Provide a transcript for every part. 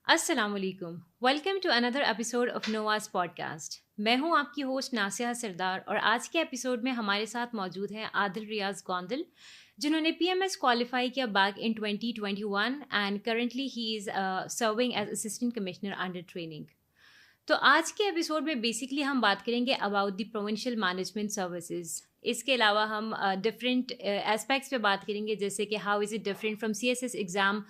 अस्सलामुअलैकुम। Welcome to another episode of Nowaz podcast. मैं हूं आपकी होस्ट नासिहा सरदार और आज के एपिसोड में हमारे साथ मौजूद हैं आदिल रियाज गोंदल, जिन्होंने पीएमएस क्वालिफाई किया back in 2021 and currently he is serving as assistant commissioner under training. तो आज के एपिसोड में बेसिकली हम बात करेंगे about the provincial management services. इसके अलावा हम डिफरेंट एस्पेक्ट्स पे बात करेंगे, जैसे कि how is it different from CSS exam,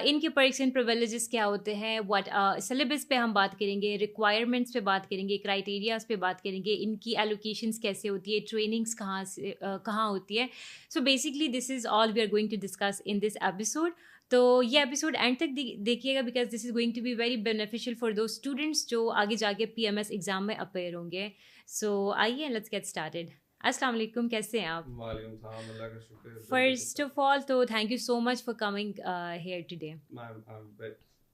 इनके पर्क्स एंड प्रिविलेजेस क्या होते हैं, व्हाट सिलेबस पे हम बात करेंगे, रिक्वायरमेंट्स पे बात करेंगे, क्राइटेरियाज पे बात करेंगे, इनकी एलोकेशंस कैसे होती है, ट्रेनिंग्स कहाँ होती है। So basically this is all we are going to discuss in this episode. तो ये एपिसोड एंड तक देखिएगा because this is going to be very beneficial for those students जो आगे जाके पीएमएस एग्जाम में अपेयर होंगे। सो आइए लेट्स गेट स्टार्टेड। अस्सलाम वालेकुम, कैसे हैं आप? वालेकुम सलाम, अल्लाह का शुक्र। फर्स्ट ऑफ ऑल तो thank you so much for coming here today.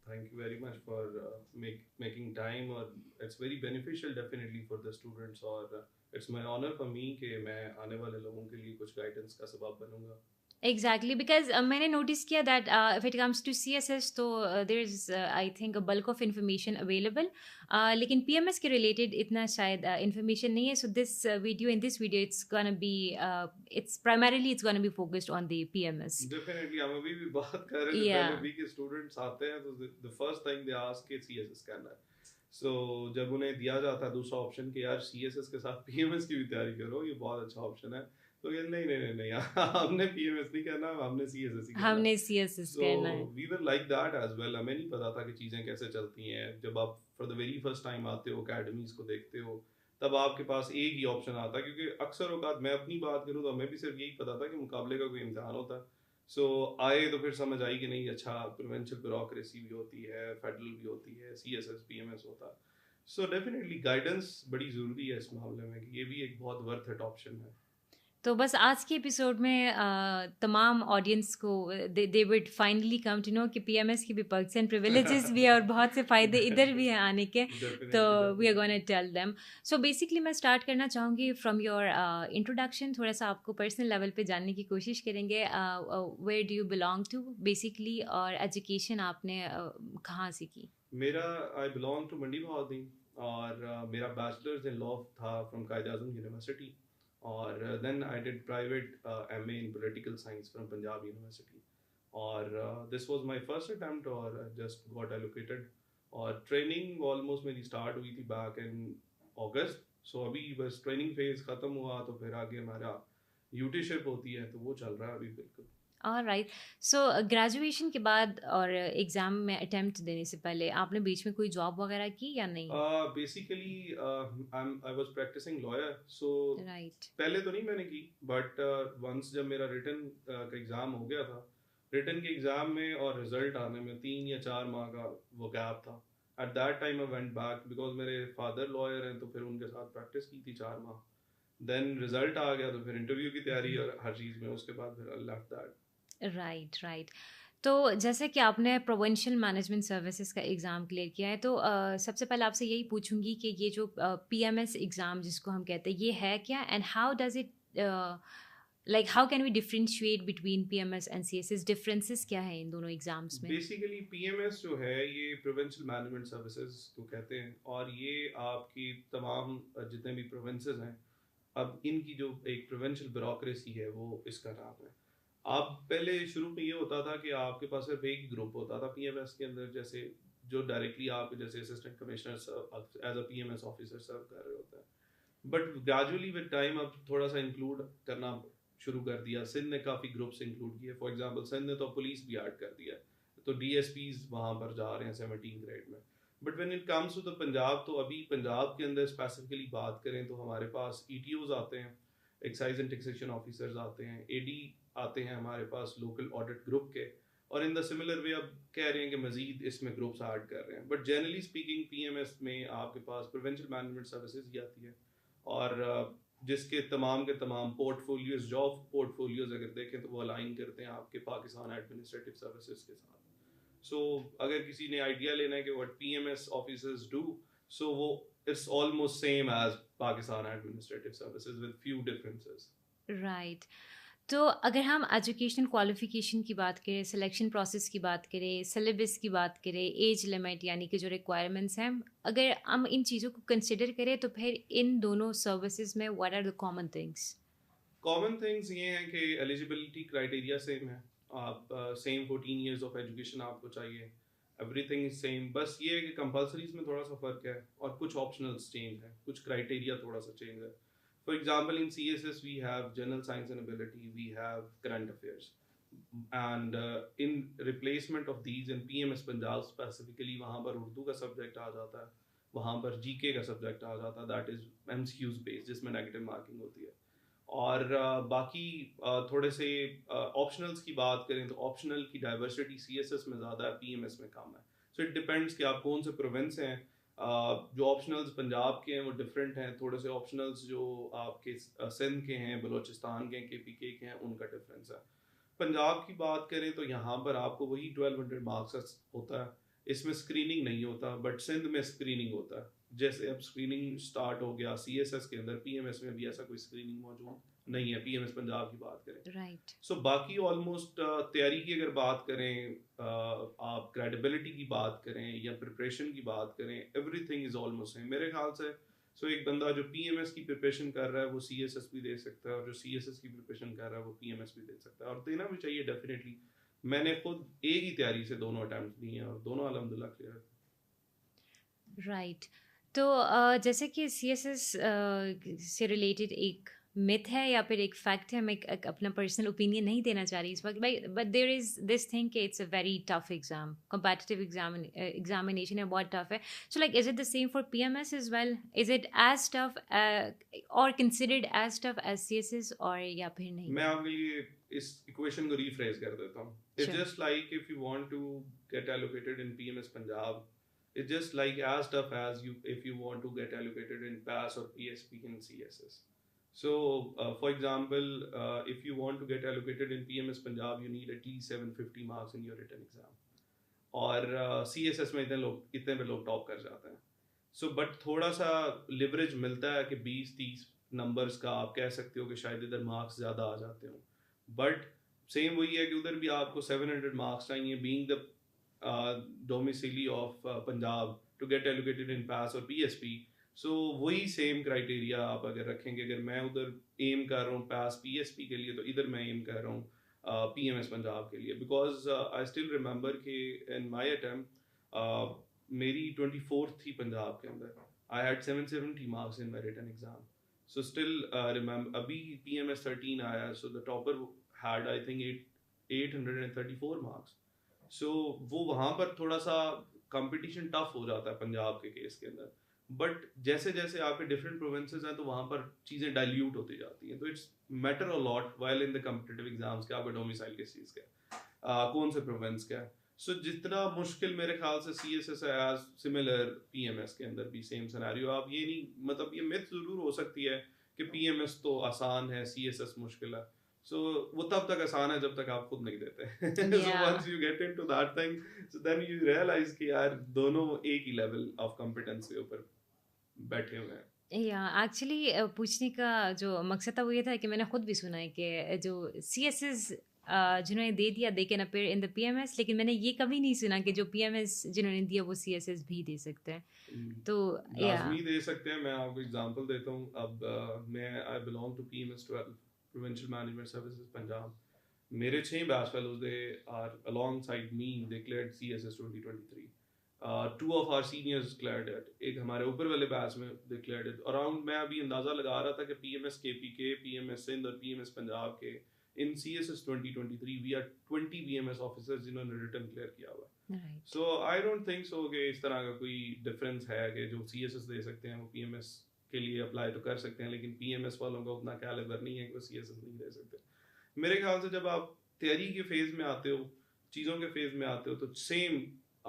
Thank you very much for making time, और it's very beneficial definitely for the students, और it's my honor for me कि मैं आने वाले लोगों के लिए कुछ guidance का सबब बनूंगा। एग्जैक्टली बिकॉज मैंने नोटिस किया that if it comes to C S S तो there is I think a bulk of information available, लेकिन पी एम एस के रिलेटेड इतना शायद इंफॉर्मेशन नहीं है। So this video in this video it's gonna be it's primarily it's gonna be focused on the P M S. Definitely, हम अभी भी बात कर रहे थे या पहले भी कि स्टूडेंट्स आते हैं तो the first thing they ask is CSS करना है। सो जब उन्हें दिया जाता है दूसरा ऑप्शन कि यार CSS के साथ PMS की भी तैयारी करो, ये बहुत अच्छा ऑप्शन है, तो ये नहीं नहीं नहीं नहीं हमने PMS नहीं करना, हमने CSS ही करना। हमने सी एस एस सो करना है। We were like that as well. हमें नहीं पता था कि चीज़ें कैसे चलती हैं। जब आप for the very first time आते हो, अकेडमीज को देखते हो, तब आपके पास एक ही ऑप्शन आता है, क्योंकि अक्सर औकात मैं अपनी बात करूँ तो हमें भी सिर्फ यही पता था कि मुकाबले का कोई इम्तिहान होता है। सो आए तो फिर समझ आई कि नहीं, अच्छा प्रोविंशियल ब्यूरोक्रेसी भी होती है, फेडरल भी होती है, CSS PMS होता है। सो डेफिनेटली गाइडेंस बड़ी ज़रूरी है इस मामले में, कि ये भी एक बहुत वर्थ इट ऑप्शन है। तो बस आज के एपिसोड में तमाम ऑडियंस को they would finally come to know कि पीएमएस की भी पर्क्स एंड प्रिविलेजेस भी है और बहुत से फ़ायदे इधर भी हैं आने के। तो definitely we are definitely. Gonna tell them. So basically मैं स्टार्ट करना चाहूँगी फ्रॉम योर इंट्रोडक्शन। थोड़ा सा आपको पर्सनल लेवल पे जानने की कोशिश करेंगे। Where do you belong to basically, और एजुकेशन आपने कहाँ से की? मेरा I belong to Mandi Bahauddin, और मेरा बैचलर्स इन लॉ था फ्रॉम कायद आज़म यूनिवर्सिटी, और then I did private MA in political science from Punjab university, और this was my first attempt, और जस्ट गॉट एलोकेटेड। और ट्रेनिंग ऑलमोस्ट मेरी स्टार्ट हुई थी बैक इन अगस्त। सो अभी बस ट्रेनिंग फेज ख़त्म हुआ तो फिर आगे हमारा यूटीशिप होती है, तो वो चल रहा है अभी बिल्कुल। ऑलराइट। सो ग्रेजुएशन के बाद और एग्ज़ाम में अटेम्प्ट देने से पहले आपने बीच में कोई जॉब वगैरह की या नहीं? Basically I was practising lawyer, so right. पहले तो नहीं मैंने की, बट वंस जब मेरा रिटन का एग्ज़ाम हो गया था, रिटन के एग्ज़ाम में और रिजल्ट आने में 3 या 4 माह का वो गैप था। At that time I went back, because मेरे फादर लॉयर हैं, तो फिर उनके साथ प्रैक्टिस की थी 4 माह। देन रिजल्ट आ गया तो फिर इंटरव्यू की तैयारी और हर चीज़ में, उसके बाद फिर I left that. Right right. तो जैसे कि आपने प्रोविंशियल मैनेजमेंट सर्विसेज का एग्ज़ाम क्लियर किया है, तो सबसे पहले आपसे यही पूछूंगी कि ये जो पीएमएस एग्ज़ाम जिसको हम कहते हैं, ये है क्या, and how does it like how can we differentiate between PMS and CSS? Differences क्या है इन दोनों एग्ज़ाम्स में? बेसिकली PMS जो है ये प्रोविंशियल मैनेजमेंट सर्विसेज को कहते हैं, और ये आपकी तमाम जितने भी प्रोविंसेस हैं, अब इनकी जो एक प्रोविंशियल ब्यूरोक्रेसी है वो इसका नाम है। आप पहले शुरू में ये होता था कि आपके पास सिर्फ एक ही ग्रुप होता था PMS के अंदर, जैसे जो डायरेक्टली आप जैसे assistant commissioner as a PMS officer serve कर रहे होते हैं। बट ग्रेजुअली विद टाइम अब थोड़ा सा इंक्लूड करना शुरू कर दिया। सिंध ने काफ़ी ग्रुप्स इंक्लूड किए। फॉर एग्जांपल सिंध ने तो पुलिस भी ऐड कर दिया, तो DSPs वहाँ पर जा रहे हैं 17 ग्रेड में। But when it comes to the Punjab, तो अभी पंजाब के अंदर स्पेसिफिकली बात करें तो हमारे पास ETOs आते हैं, एक्साइज एंड टैक्सेशन ऑफिसर्स आते हैं, AD आते हैं हमारे पास लोकल ऑडिट ग्रुप के, और इन द सिमिलर वे अब कह रहे हैं कि मजीद इसमें ग्रुप्स ऐड कर रहे हैं। बट जनरली स्पीकिंग PMS में आपके पास प्रोविंशियल मैनेजमेंट सर्विसेज ही आती है, और जिसके के तमाम पोर्टफोलियोज, जॉब पोर्टफोलियोज अगर देखें तो वो अलाइन करते हैं आपके पाकिस्तान एडमिनिस्ट्रेटिव सर्विसेज के साथ। सो अगर किसी ने आइडिया लेना है कि what PMS officers do, so वो it's almost same as Pakistan administrative services with few differences. Right. तो अगर हम एजुकेशनल क्वालिफिकेशन की बात करें, सिलेक्शन प्रोसेस की बात करें, सिलेबस की बात करें, एज लिमिट यानी कि जो रिक्वायरमेंट्स हैं, अगर हम इन चीज़ों को कंसिडर करें तो फिर इन दोनों सर्विसेज में what are the common things? Common things ये हैं कि एलिजिबिलिटी क्राइटेरिया सेम है। आप सेम 14 ईयर्स ऑफ एजुकेशन आपको चाहिए, एवरीथिंग इज सेम। बस ये है कि कंपलसरीज में थोड़ा सा फ़र्क है और कुछ ऑप्शनल्स चेंज है, कुछ क्राइटेरिया थोड़ा सा चेंज है। For example in CSS we have general science and ability, we have current affairs, and in replacement of these in PMS Punjab specifically वहाँ पर उर्दू का सब्जेक्ट आ जाता है, वहाँ पर GK का सब्जेक्ट आ जाता है, दैट इज MCQs बेस्ड जिसमें नेगेटिव मार्किंग होती है। और बाकी थोड़े से ऑप्शनल्स की बात करें तो ऑप्शनल की डाइवर्सिटी CSS में ज़्यादा है, PMS में कम है। सो इट डिपेंड्स कि आप कौन से प्रोविंस हैं। जो ऑप्शनल्स पंजाब के हैं वो डिफरेंट हैं, थोड़े से ऑप्शनल्स जो आपके सिंध के हैं, बलोचिस्तान के हैं, KPK के हैं, उनका डिफरेंस है। पंजाब की बात करें तो यहाँ पर आपको वही 1200 मार्क्स होता है, इसमें स्क्रीनिंग नहीं होता, बट सिंध में स्क्रीनिंग होता है। जैसे अब स्क्रीनिंग स्टार्ट हो गया CSS के अंदर, PMS में भी ऐसा कोई स्क्रीनिंग मौजूद नहीं है, PMS पंजाब की बात करें। राइट। सो बाकी ऑलमोस्ट तैयारी की अगर बात करें, आप क्रेडिबिलिटी की बात करें या प्रिपरेशन की बात करें, एवरीथिंग इज ऑलमोस्ट सेम मेरे ख्याल से। सो एक बंदा जो PMS की प्रिपरेशन कर रहा है वो CSS भी दे सकता है, और जो CSS की प्रिपरेशन कर रहा है वो PMS भी दे सकता है, और देना भी चाहिए डेफिनेटली। मैंने खुद एक ही तैयारी से दोनों अटैम्प्ट दिए हैं और दोनों अल्हम्दुलिल्लाह क्लियर है। राइट। तो जैसे कि CSS से रिलेटेड एक मिथ है या फिर एक फैक्ट है, मैं एक अपना पर्सनल ओपिनियन नहीं देना चाह रही इस वक्त, but there is this thing कि it's a very tough exam, competitive examination है, बहुत टफ है। So like is it the same for PMS as well? Is it as tough और considered as tough as CSS, और या फिर नहीं? मैं आपके लिए इस इक्वेशन को रीफ्रेज कर देता हूँ। It's just like if you want to get allocated in PMS Punjab, it's just like as tough as you if you want to get allocated in PAS or PSP in CSS. So for example, if you want to get allocated in PMS Punjab, you need at least 750 marks in your written exam, और CSS में इतने में लोग top कर जाते हैं। So but थोड़ा सा लिवरेज मिलता है कि 20-30 नंबर्स का आप कह सकते हो कि शायद इधर मार्क्स ज़्यादा आ जाते हो, बट सेम वही है कि उधर भी आपको 700 मार्क्स चाहिए, being the domicile of Punjab to get allocated in PAS और PSP. So वही सेम क्राइटेरिया आप अगर रखेंगे, अगर मैं उधर एम कर रहा हूँ PAS PSP के लिए, तो इधर मैं एम कर रहा हूँ PMS पंजाब के लिए, बिकॉज आई स्टिल रिमेंबर कि इन माई अटेम्प्ट मेरी 24th थी पंजाब के अंदर, I had 770 marks in my written exam. So still remember अभी PMS 13 आया, so the topper had I think 834 marks. So वो वहाँ पर थोड़ा सा कंपटीशन टफ हो जाता है पंजाब के केस के अंदर, बट जैसे जैसे आपके डिफरेंट प्रोविंसेस हैं तो वहाँ पर चीज़ें डाइल्यूट होती जाती हैं। तो it's matter a lot while in the competitive exams के आपका डोमिसाइल किस चीज़ का है, कौन से प्रोविंस का है। सो जितना मुश्किल मेरे ख्याल से CSS है, एज सिमिलर PMS के अंदर भी सेम सिनेरियो। आप ये नहीं, मतलब ये मिथ ज़रूर हो सकती है कि PMS तो आसान है, CSS मुश्किल है। So वो तब तक आसान है जब तक आप खुद नहीं देते। So once you get into that thing, so then you realize कि यार दोनों एक ही लेवल ऑफ कॉम्पिटेंस के ऊपर बैठे हुए हैं। या एक्चुअली पूछने का जो मकसद था वो ये था कि मैंने खुद भी सुना है कि जो CSS जिन्होंने दे दिया they can appear in the PMS, लेकिन मैंने ये कभी नहीं सुना कि जो PMS जिन्होंने दिया वो CSS भी दे सकते हैं। तो लाजमी दे सकते हैं। मैं आपको एग्जांपल देता हूँ। अब मैं I belong to PMS 12 Provincial Management Services Punjab. मेरे 6 batch fellows they are alongside me, they cleared CSS 2023. 2 of our seniors cleared it. एक हमारे ऊपर वाले बैच में they cleared it. अराउंड मैं अभी अंदाज़ा लगा रहा था कि PMS KPK, PMS सिंध और PMS पंजाब के इन CSS 2023 we are 20 PMS officers जिन्होंने रिटर्न क्लियर किया हुआ है। So I don't think so कि इस तरह का कोई डिफरेंस है कि जो CSS दे सकते हैं वो PMS के लिए अप्लाई तो कर सकते हैं, लेकिन PMS वालों का उतना कैलिबर नहीं है कि वो CSS नहीं दे सकते। मेरे ख्याल से जब आप तैयारी के फेज में आते हो, चीज़ों के फेज में आते हो, तो सेम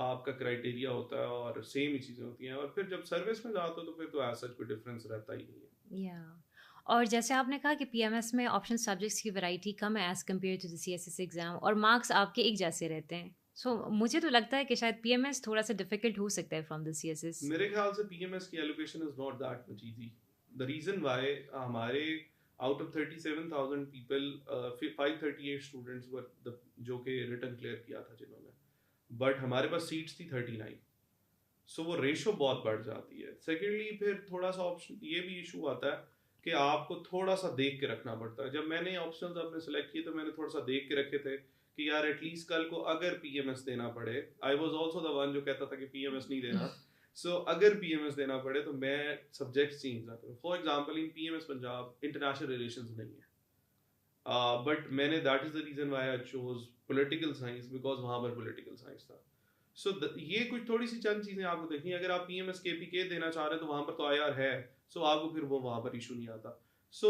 आपका क्राइटेरिया होता है और सेम ही चीज़ें होती हैं, और फिर जब सर्विस में जाते हो तो फिर तो ऐसा कोई डिफरेंस रहता ही नहीं है। या और जैसे आपने कहा कि PMS में ऑप्शनल सब्जेक्ट्स की वैरायटी कम है as compared to the CSS exam, और मार्क्स आपके एक जैसे रहते हैं। सो मुझे तो लगता है कि शायद PMS थोड़ा सा डिफिकल्ट हो सकता है फ्रॉम द CSS। मेरे ख्याल से PMS की allocation is not that much easy. The reason why हमारे out of 37,000 people 538 students were जो कि रिटर्न क्लियर किया था जिन्होंने, बट हमारे पास सीट्स थी 39, सो वो रेशो बहुत बढ़ जाती है। सेकेंडली फिर थोड़ा सा ऑप्शन ये भी इशू आता है कि आपको थोड़ा सा देख के रखना पड़ता है। जब मैंने ऑप्शंस अपने सेलेक्ट किए तो मैंने थोड़ा सा देख के रखे थे कि यार एटलीस्ट कल को अगर पीएमएस देना पड़े, I was also the one जो कहता था कि पीएमएस नहीं देना, सो अगर पीएमएस देना पड़े तो मैं सब्जेक्ट चेंज ना करूं। For example in PMS Punjab international relations नहीं है, बट मैंने that is the reason why I chose political science, because वहां पर पॉलिटिकल साइंस था। सो ये कुछ थोड़ी सी चंद चीजें आपको देखनी है। अगर आप पीएमएस केपीके देना चाह रहे हैं तो वहां पर तो आईआर है, सो आपको फिर वो वहां पर इशू नहीं आता। सो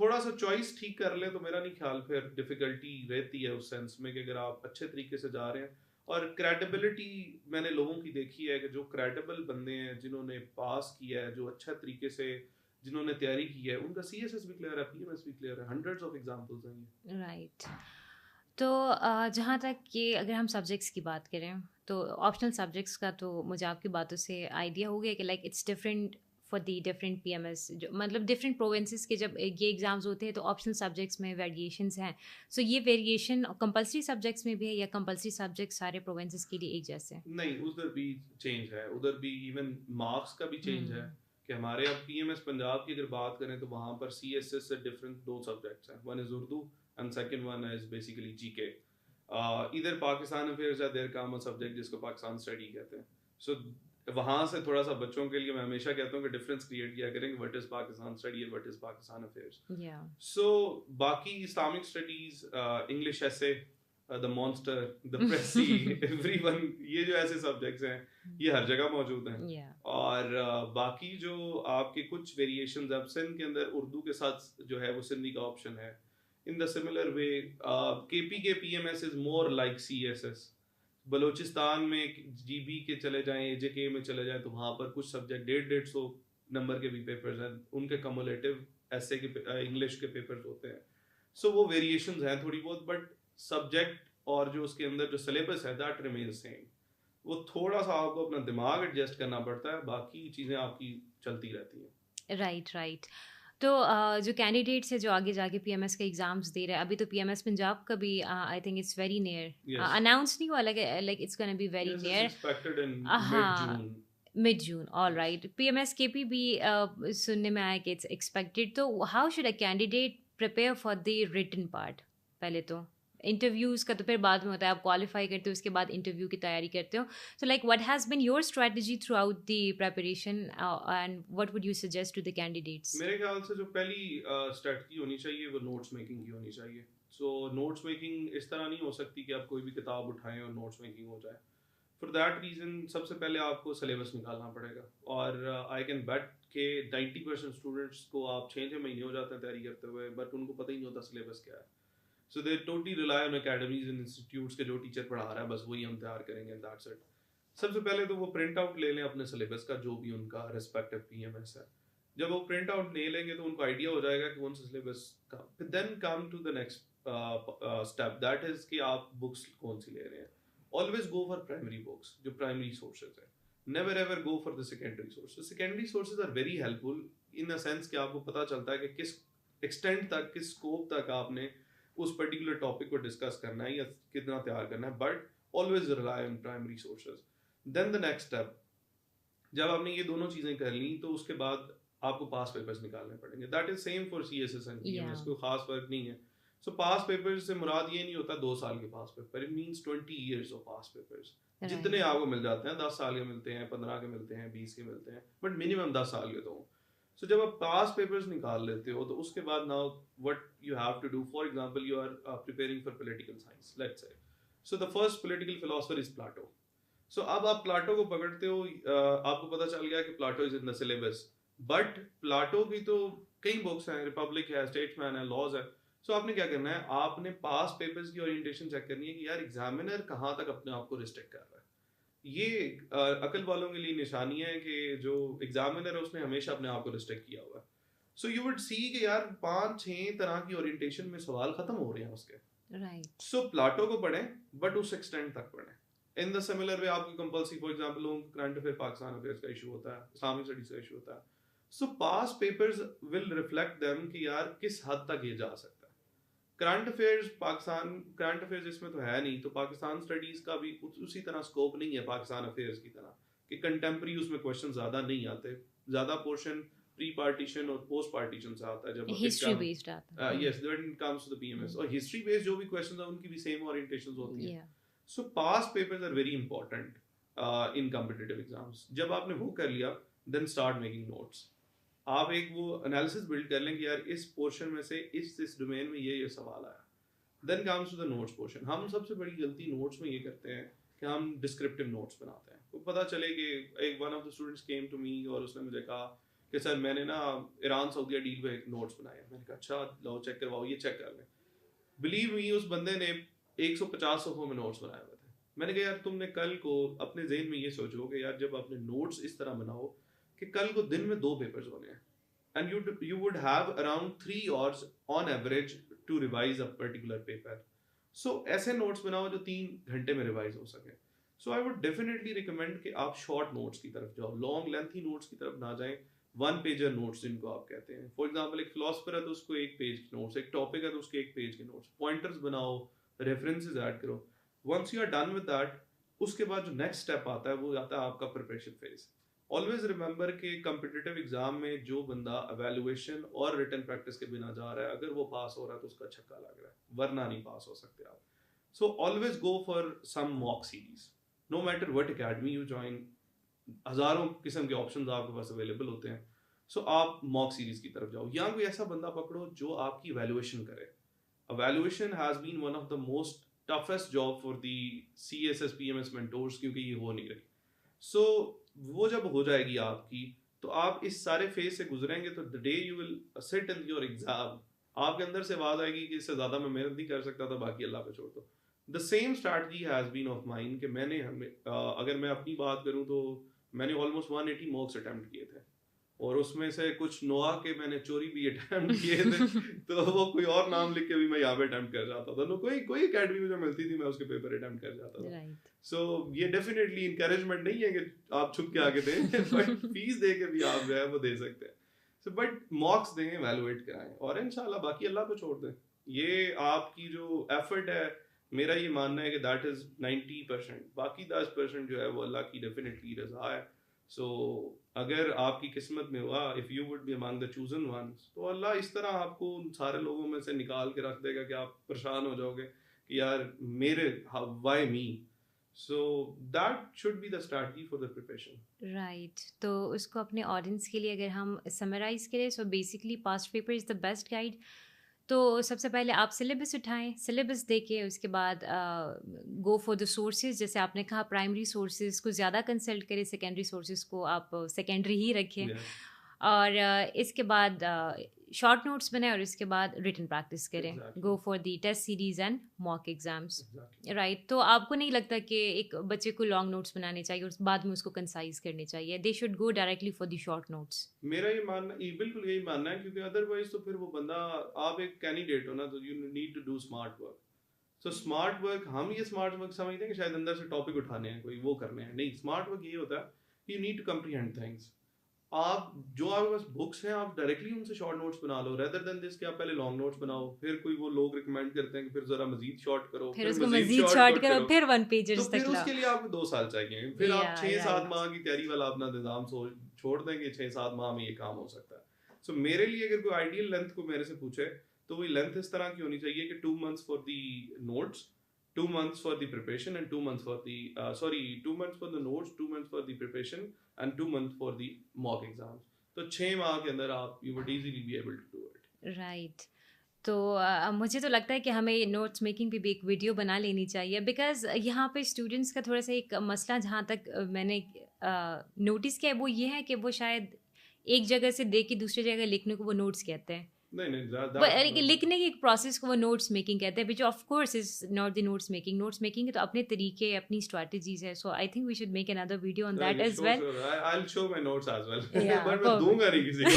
थोड़ा सा चॉइस ठीक कर ले तो मेरा नहीं ख्याल फिर डिफिकल्टी रहती है उस सेंस में कि अगर आप अच्छे तरीके से जा रहे हैं। और क्रेडिबिलिटी मैंने लोगों की देखी है कि जो क्रेडिबल बंदे हैं, जिन्होंने पास किया है, जो अच्छा तरीके से जिन्होंने तैयारी की है, उनका सीएसएस भी क्लियर है, पीएमएस भी क्लियर है। हंड्रेड्स ऑफ एग्जांपल्स हैं ये। राइट। तो जहाँ तक कि अगर हम सब्जेक्ट्स की बात करें तो ऑप्शनल सब्जेक्ट्स का तो मुझे आपकी बातों से आइडिया हो गया कि like it's different for the different PMS, जो मतलब डिफरेंट प्रोविंसेस के जब ये एग्ज़ाम्स होते हैं तो ऑप्शनल सब्जेक्ट्स में वेरिएशंस हैं। सो ये वेरिएशन कंपलसरी सब्जेक्ट्स में भी है या कंपलसरी सब्जेक्ट सारे प्रोविंसेस के लिए एक जैसे हैं? नहीं, उधर भी चेंज है, उधर भी इवन मार्क्स का भी चेंज है कि हमारे अब पीएमएस पंजाब की अगर बात करें तो वहाँ पर सीएसएस से डिफरेंट दो सब्जेक्ट्स हैं, one is Urdu and second one is basically GK. इधर पाकिस्तान अफेयर्स है, देयर कॉमन सब्जेक्ट जिसको पाकिस्तान स्टडी कहते हैं। सो वहाँ से थोड़ा सा बच्चों के लिए मैं हमेशा कहता हूँ कि डिफरेंस क्रिएट किया करें, what is Pakistan study and what is Pakistan affairs. So बाकी इस्लामिक स्टडीज, इंग्लिश ऐसे, the monster, the precis, everyone, ये जो ऐसे सब्जेक्ट्स हैं ये हर जगह मौजूद हैं। और बाकी जो आपके कुछ वेरिएशंस अब सिंध के अंदर उर्दू के साथ जो है वो सिंधी का ऑप्शन है। In the similar way KP के PMS is more like CSS. Balochistan में जीबी के चले जाएं, एजेके में चले जाएं तो वहाँ पर कुछ सब्जेक्ट 150 नंबर के भी पेपर्स हैं, उनके कम्युलेटिव ऐसे के इंग्लिश के पेपर्स होते हैं। सो वो वेरिएशंस हैं थोड़ी बहुत, बट सब्जेक्ट और जो उसके अंदर जो सिलेबस है दैट रिमेन सेम। वो थोड़ा सा आपको अपना दिमाग एडजस्ट करना पड़ता है, बाकी चीज़ें आपकी चलती रहती हैं। राइट। तो जो कैंडिडेट्स है जो आगे जाके पीएमएस के एग्जाम्स दे रहे हैं, अभी तो पीएमएस पंजाब का भी I think it's very near, announce नहीं हुआ, like it's gonna be very near, expected in mid June. All right. PMS के भी सुनने में आया कि इट्स एक्सपेक्टेड। तो how should a candidate prepare for the written part? पहले तो इंटरव्यूज़ का तो फिर बाद में होता है, आप क्वालिफाई करते हो उसके बाद इंटरव्यू की तैयारी करते हो। So like what has been your strategy throughout the preparation and what would you suggest to the candidates? मेरे ख्याल से जो पहली स्ट्रेटजी होनी चाहिए वो नोट्स मेकिंग की होनी चाहिए। सो नोट्स मेकिंग इस तरह नहीं हो सकती कि आप कोई भी किताब उठाएं और नोट्स मेकिंग हो जाए। फॉर दैट रीज़न सबसे पहले आपको सिलेबस निकालना पड़ेगा, और आई कैन बेट के 90% स्टूडेंट्स को आप 6 महीने हो जाते हैं तैयारी करते हुए, बट उनको पता ही नहीं होता सिलेबस क्या है। So they totally rely on academies and institutes के जो टीचर पढ़ा रहा है बस वही हम तैयार करेंगे, दैट्स इट। सबसे पहले तो वो प्रिंट आउट ले लें अपने सिलेबस का, जो भी उनका रिस्पेक्टिव पीएमएस है। जब वो प्रिंट आउट ले लेंगे तो उनको आइडिया हो जाएगा कि कौन सा सिलेबस का। Then come to the next step, that is कि आप बुक्स कौन सी ले रहे हैं। Always go for primary books, जो प्राइमरी सोर्सेज है। Never ever go for the secondary sources. Secondary sources are very helpful in a sense कि आपको पता चलता है कि किस एक्सटेंट तक, किस स्कोप तक आपने उस पर्टिकुलर टॉपिक को डिस्कस करना है या कितना तैयार करना है, but always rely on primary sources. Then the next step, जब आपने ये दोनों चीजें कर ली तो उसके बाद आपको पास पेपर्स निकालने पड़ेंगे। That is same for CSS and PMS, कोई खास फर्क नहीं है। सो पास पेपर्स से मुराद ये नहीं होता 2 साल के past paper, it means 20 years of past papers. जितने आपको मिल जाते हैं, 10 साल के मिलते हैं, 15 के मिलते हैं, 20 के मिलते हैं, बट मिनिमम 10 साल के तो। सो जब आप पास पेपर्स निकाल लेते हो तो उसके बाद now what you have to do, for example you are preparing for political science, let's say. So the first political philosopher is Plato. So अब आप प्लाटो को पकड़ते हो, आपको पता चल गया कि Plato is in the syllabus, but Plato की तो कई बुक्स हैं, रिपब्लिक है, स्टेट्समैन है, लॉज है। सो आपने क्या करना है, आपने पास पेपर्स की ओरिएंटेशन चेक करनी है कि यार एग्जामिनर कहाँ तक अपने आप को रिस्ट्रिक्ट कर रहा है। ये अकल वालों के लिए निशानी है कि जो एग्जामिनर है उसने हमेशा अपने आप को रिस्ट्रिक्ट किया हुआ है। सो यू वुड सी कि यार 5-6 तरह की ओरिएंटेशन में सवाल खत्म हो रहे हैं उसके, राइट। सो प्लाटो को पढ़ें, बट उस एक्सटेंट तक पढ़ें। इन द सिमिलर वे आपकी कंपल्सरी, फॉर एग्जांपल लोगों को करंट अफेयर, पाकिस्तान अफेयर्स का इशू होता है, इस्लामिक स्टडीज का इशू होता है, सो past papers will reflect them कि यार किस हद तक ये जा सकता है. Current affairs Pakistan, current affairs इसमें तो है नहीं, तो पाकिस्तान स्टडीज का भी उसी तरह स्कोप नहीं है पाकिस्तान अफेयर्स की तरह कि कंटेम्प्रेरी उसमें क्वेश्चन ज्यादा नहीं आते. ज्यादा पोर्शन प्री पार्टीशन और पोस्ट पार्टीशन से आता है. जब हिस्ट्री बेस्ड आता है. Yes, when it comes to the PMS, और हिस्ट्री बेस्ड जो भी क्वेश्चंस हैं उनकी भी सेम ओरिएंटेशंस होती हैं. So past papers are very important in competitive exams. जब आपने वो कर लिया, देन स्टार्ट मेकिंग नोट्स. आप एक वो एनालिसिस बिल्ड कर लें कि यार इस पोर्शन में से इस डोमेन में ये सवाल आया. Then comes to the notes portion. हम सबसे बड़ी गलती नोट्स में ये करते हैं कि हम डिस्क्रिप्टिव नोट्स बनाते हैं. तो पता चले कि एक one of the students came to me और उसने मुझे कहा कि सर मैंने ना ईरान सऊदीया डील पे एक नोट्स बनाया. मैंने कहा अच्छा लो चेक करवाओ, ये चेक कर लें. बिलीव मी, उस बंदे ने 150 सफ़ों में नोट्स बनाए हुए थे. मैंने कहा यार तुमने कल को अपने जहन में ये सोचो कि यार जब आपने नोट्स इस तरह बनाओ कि कल को दिन में 2 पेपर्स होने हैं, and you would have around 3 hours on average to revise a particular paper. So ऐसे नोट्स बनाओ जो 3 घंटे में रिवाइज हो सके. So I would definitely recommend कि आप शॉर्ट नोट्स की तरफ जाओ, लॉन्ग लेंथी नोट्स की तरफ ना जाएं. 1 पेजर नोट्स जिनको आप कहते हैं. फॉर एग्जांपल एक फिलोसफर है तो उसको 1 पेज के नोट्स, एक टॉपिक है तो उसके 1 पेज के नोट्स, पॉइंटर्स बनाओ, रेफरेंसेस ऐड करो. Once you are done with that, उसके बाद जो नेक्स्ट स्टेप आता है वो आता है आपका प्रिपरेशन फेज. ऑलवेज रिमेंबर कि कॉम्पिटिटिव एग्जाम में जो बंदा एवेल्युएशन और रिटन प्रैक्टिस के बिना जा रहा है, अगर वो पास हो रहा है तो उसका छक्का लग रहा है, वरना नहीं पास हो सकते आप. So always go for some mock series. No matter what academy you join, हजारों किस्म के ऑप्शंस आपके पास अवेलेबल होते हैं. सो आप मॉक सीरीज की तरफ जाओ, या कोई ऐसा बंदा पकड़ो जो आपकी एवेल्युएशन करे. Evaluation has been one of the most toughest job for the CSS PMS mentors, क्योंकि ये हो नहीं रही. सो वो जब हो जाएगी आपकी, तो आप इस सारे फेज से गुजरेंगे, तो the day you will sit in your exam, आपके अंदर से आवाज आएगी कि इससे ज्यादा मैं मेहनत नहीं कर सकता था, बाकी अल्लाह पे छोड़ दो. The same strategy has been of mine कि मैंने अगर मैं अपनी बात करूं तो मैंने ऑलमोस्ट 180 मॉक्स अटेम्प्ट किए थे, और उसमें से कुछ नोआ के मैंने चोरी भी अटेम्प्ट किए थे. तो वो कोई और नाम लिख के भी मैं यहाँ पे अटेम्प्ट कर जाता था. कोई एकेडमी में जो मिलती थी मैं उसके पेपर अटेम्प्ट कर जाता था. सो ये डेफिनेटली इंकरेजमेंट नहीं है कि आप छुप के आके दें, बट फीस दे के भी आप जो है वो दे सकते हैं. सो बट मॉक्स दें, एवेलुएट कराएं, और इंशाल्लाह बाकी अल्लाह पे छोड़ दें. ये आपकी जो एफर्ट है, मेरा ये मानना है कि दैट इज 90%. बाकी 10% जो है वो अल्लाह की डेफिनेटली रजा है. सो अगर आपकी किस्मत में हुआ, if you would be among the chosen ones, तो अल्लाह इस तरह आपको उन सारे लोगों में से निकाल के रख देगा कि आप परेशान हो जाओगे कि यार मेरे why me. So that should be the strategy for the preparation. Right. तो उसको अपने ऑडियंस के लिए अगर हम समराइज करें, so basically past paper is the best guide. तो सबसे पहले आप सिलेबस उठाएं, सिलेबस देके उसके बाद गो फॉर द सोर्सेज. जैसे आपने कहा प्राइमरी सोर्सेज को ज़्यादा कंसल्ट करें, सेकेंडरी सोर्सेज को आप सेकेंडरी ही रखें. और इसके बाद शॉर्ट नोट्स बनाए और इसके बाद रिटन प्रैक्टिस करें. Go for the test series and mock exams. Right. तो आपको नहीं लगता कि एक बच्चे को लॉन्ग नोट्स बनाने चाहिए और बाद में उसको कंसाइज करने चाहिए? They should go directly for the short notes. मेरा ये मानना, बिल्कुल यही मानना है, क्योंकि अदरवाइज तो फिर वो बंदा, आप एक कैंडिडेट हो ना, तो you need to do smart work. So smart work, हम ये स्मार्ट वर्क समझते हैं कि शायद अंदर से टॉपिक उठाने हैं, कोई वो करने हैं. नहीं, स्मार्ट वर्क ये होता है you need to comprehend things. आप जो आपके पास बुक्स हैं आप डायरेक्टली उनसे शॉर्ट नोट्स बना लो, रेदर देन दिस कि आप पहले लॉन्ग नोट्स बनाओ. फिर कोई वो लोग रिकमेंड करते हैं कि फिर जरा मजीद शॉर्ट करो, फिर उसको मजीद शॉर्ट करो, फिर 1 पेजेस तक. तो फिर उसके लिए आपको 2 साल चाहिए. फिर आप 6-7 माह की तैयारी वाला अपना निजाम छोड़ देंगे. 6-7 माह में ये काम हो सकता है. सो मेरे लिए अगर कोई आइडियल लेंथ को मेरे से पूछे तो वही लेंथ इस तरह की होनी चाहिए कि 2 months for the notes, 2 months for the preparation, and 2 months for the 2 months for the notes, 2 months for the preparation, and 2 months for the mock exams. तो 6 माह के अंदर आप you would easily be able to do it. Right. तो मुझे तो लगता है कि हमें नोट्स मेकिंग पे भी एक वीडियो बना लेनी चाहिए, बिकॉज यहाँ पे स्टूडेंट्स का थोड़ा सा एक मसला जहाँ तक मैंने नोटिस किया है वो ये है कि वो शायद एक जगह से देख के दूसरी जगह लिखने को वो नोट्स कहते हैं. नहीं, लिखने की एक प्रोसेस को वो नोट्स मेकिंग कहते हैं, which of course is not the notes making. Notes making के तो अपने तरीके, अपनी स्ट्रेटजीज है. So I think we should make another video on that as well. I will show my notes as well, but मैं दूंगा नहीं किसी को.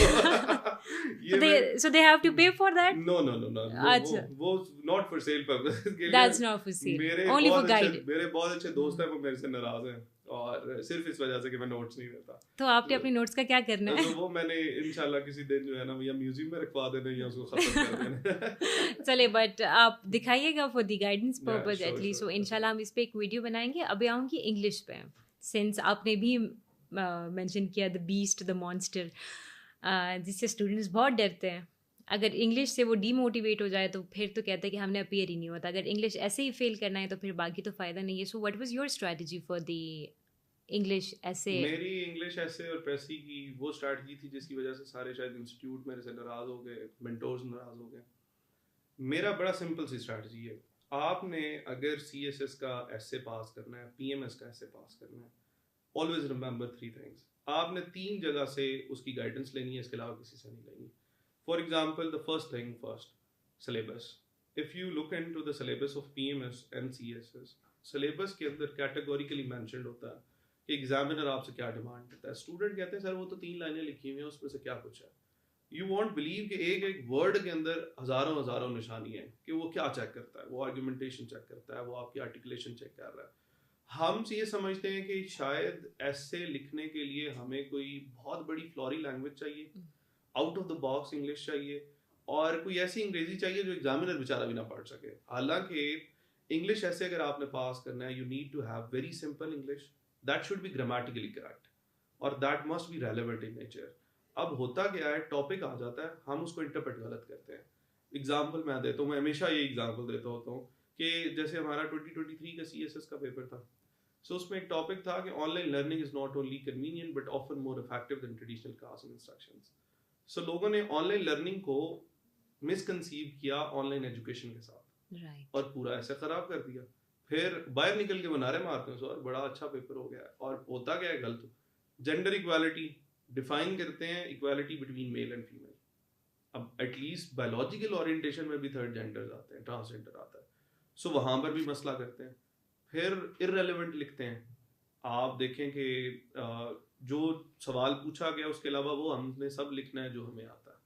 So they have to pay for that? No. अच्छा, वो not for sale purpose. That's not for sale. Only for guide. मेरे बहुत अच्छे दोस्त हैं, वो मेरे से नाराज हैं और सिर्फ इस वजह से कि मैं नोट्स नहीं देता। तो आपने अपनी नोट्स का क्या करना है? तो वो मैंने इंशाल्लाह किसी दिन जो है ना या म्यूजियम में रखवा देना या उसको खत्म कर देना। चले, बट आप दिखाइएगा for the guidance purpose sure, at least. sure, तो इंशाल्लाह हम इस पे एक वीडियो बनाएंगे। अभी आऊँगी इंग्लिश पे, सिंस आपने भी मेंशन किया द बीस्ट द मॉन्स्टर, जिससे स्टूडेंट्स बहुत डरते हैं। अगर इंग्लिश से वो डीमोटिवेट हो जाए तो फिर तो कहते हैं कि हमने अपीयर ही नहीं होता। अगर इंग्लिश ऐसे ही फेल करना है तो फिर बाकी तो फ़ायदा नहीं है। So what was your strategy for the English ऐसे? मेरी इंग्लिश ऐसे और पैसी की वो स्ट्रैटेजी थी जिसकी वजह से सारे शायद इंस्टीट्यूट मेरे से नाराज हो गए, मेंटोर्स नाराज हो गए। मेरा बड़ा सिंपल सी स्ट्रैटेजी है। आपने अगर CSS का ऐसे पास करना है, PMS का ऐसे पास करना है, ऑलवेज रिमेंबर 3 थिंग्स। आपने 3 जगह से उसकी गाइडेंस लेनी है, इसके अलावा किसी से नहीं लेनी। For example, the first thing first, syllabus. If you look into the syllabus of PMS and CSS, syllabus के अंदर कैटेगोरिकली मेंशन्ड होता है कि एग्जामिनर आपसे क्या डिमांड करता है। स्टूडेंट कहते हैं सर वो तो 3 लाइनें लिखी हुई हैं, उसमें से क्या कुछ है। यू वॉन्ट बिलीव कि एक एक वर्ड के अंदर हजारों हजारों निशानी है कि वो क्या चेक करता है। वो आर्गुमेंटेशन चेक करता है, वो आपकी आर्टिकुलेशन चेक कर रहा है। हम ये समझते हैं कि शायद ऐसे लिखने के लिए हमें कोई बहुत बड़ी फ्लोरी लैंग्वेज चाहिए, out of the box English चाहिए, और कोई ऐसी अंग्रेजी चाहिए जो एग्जामिनर बेचारा भी ना पढ़ सके। हालांकि इंग्लिश ऐसे अगर आपने पास करना है, you need to have very simple English that should be grammatically correct और that must be relevant in nature. अब होता क्या है, टॉपिक आ जाता है, हम उसको इंटरप्रेट गलत करते हैं। एग्जाम्पल मैं देता हूँ, मैं हमेशा ये एग्जाम्पल देता होता हूँ कि जैसे हमारा 2023 का CSS का पेपर था। सो उसमें एक टॉपिक था कि online learning is not only convenient but often more effective than traditional classroom instructions. So लोगों ने ऑनलाइन लर्निंग को मिसकंसीव किया ऑनलाइन एजुकेशन के साथ, और पूरा ऐसे खराब कर दिया। फिर बाहर निकल के बना रहे मारते हैं सर बड़ा अच्छा पेपर हो गया है, और होता क्या है गलत। जेंडर इक्वालिटी डिफाइन करते हैं, equality between male and female. अब एटलीस्ट बायोलॉजिकल ओरिएंटेशन में भी थर्ड जेंडर आते हैं, ट्रांसजेंडर आता है। सो वहां पर भी मसला करते हैं। फिर इररेलेवेंट लिखते हैं। आप देखें कि जो सवाल पूछा गया उसके अलावा वो हमने सब लिखना है जो हमें आता है।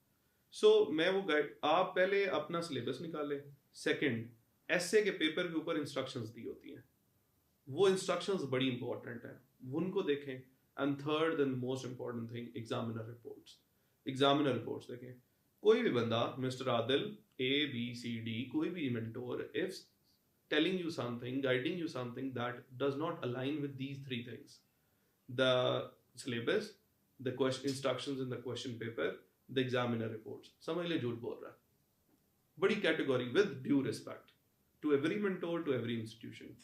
सो मैं वो गाइड, आप पहले अपना सिलेबस निकालें। सेकंड, ऐसे के पेपर के ऊपर इंस्ट्रक्शंस दी होती हैं, वो इंस्ट्रक्शंस बड़ी इंपॉर्टेंट हैं, उनको देखें। And third and most important thing, examiner reports. Examiner reports देखें। कोई भी बंदा, मिस्टर आदिल ABCD, कोई भी mentor, if telling you something, guiding you something that does not align with these 3 things, the syllabus, the question instructions in the question paper, the examiner reports, समझ ले झूठ बोल रहा है। बड़ी category, with due respect to every mentor, to every institution.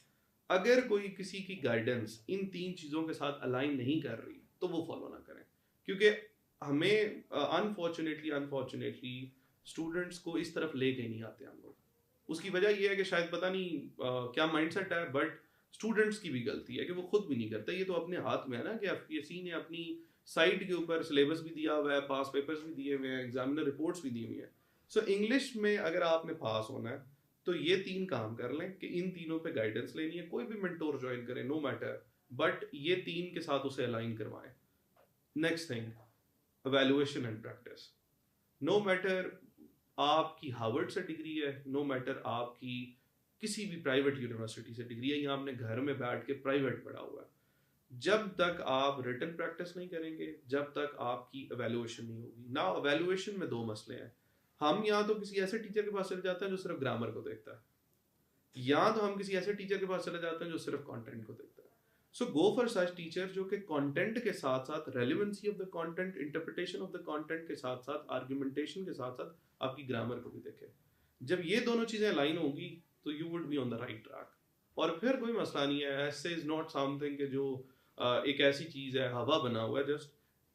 अगर कोई किसी की गाइडेंस इन 3 चीजों के साथ अलाइन नहीं कर रही तो वो फॉलो ना करें, क्योंकि हमें अनफॉर्चुनेटली स्टूडेंट्स को इस तरफ लेके नहीं आते हम लोग। उसकी वजह यह है कि शायद पता नहीं क्या माइंडसेट है, बट स्टूडेंट्स की भी गलती है कि वो खुद भी नहीं करते। ये तो अपने हाथ में है ना कि FPSC ने अपनी साइट के ऊपर सिलेबस भी दिया हुआ है, पास पेपर्स भी दिए हुए हैं, एग्जामिनर रिपोर्ट्स भी दी हुई हैं। सो इंग्लिश में अगर आपने पास होना है तो ये 3 काम कर लें कि इन तीनों पे गाइडेंस लेनी है। कोई भी मेंटोर ज्वाइन करें, नो मैटर, बट ये 3 के साथ उसे अलाइन करवाएं। Next thing, evaluation and practice. No matter आपकी हार्वर्ड से डिग्री है, नो मैटर आपकी किसी भी प्राइवेट यूनिवर्सिटी से डिग्री है, या आपने घर में बैठ के प्राइवेट पढ़ा हुआ है, जब तक आप रिटन प्रैक्टिस नहीं करेंगे, जब तक आपकी एवेल्युएशन नहीं होगी ना। एवेल्युएशन में 2 मसले हैं। हम या तो किसी ऐसे टीचर के पास चले जाते हैं जो सिर्फ ग्रामर को देखता है, या तो हम किसी ऐसे टीचर के पास चले जाते हैं जो सिर्फ कंटेंट को देखता है। सो गो फॉर सच टीचर जो कि कंटेंट के साथ साथ relevancy of the content, interpretation of the content के साथ साथ आर्गुमेंटेशन के साथ साथ आपकी ग्रामर को भी देखे। जब ये दोनों चीजें अलाइन होंगी तो you would be on the right track, और फिर कोई मसला नहीं है। ऐसे इज नॉट समथिंग कि जो एक ऐसी चीज है, हवा बना हुआ है जस्ट,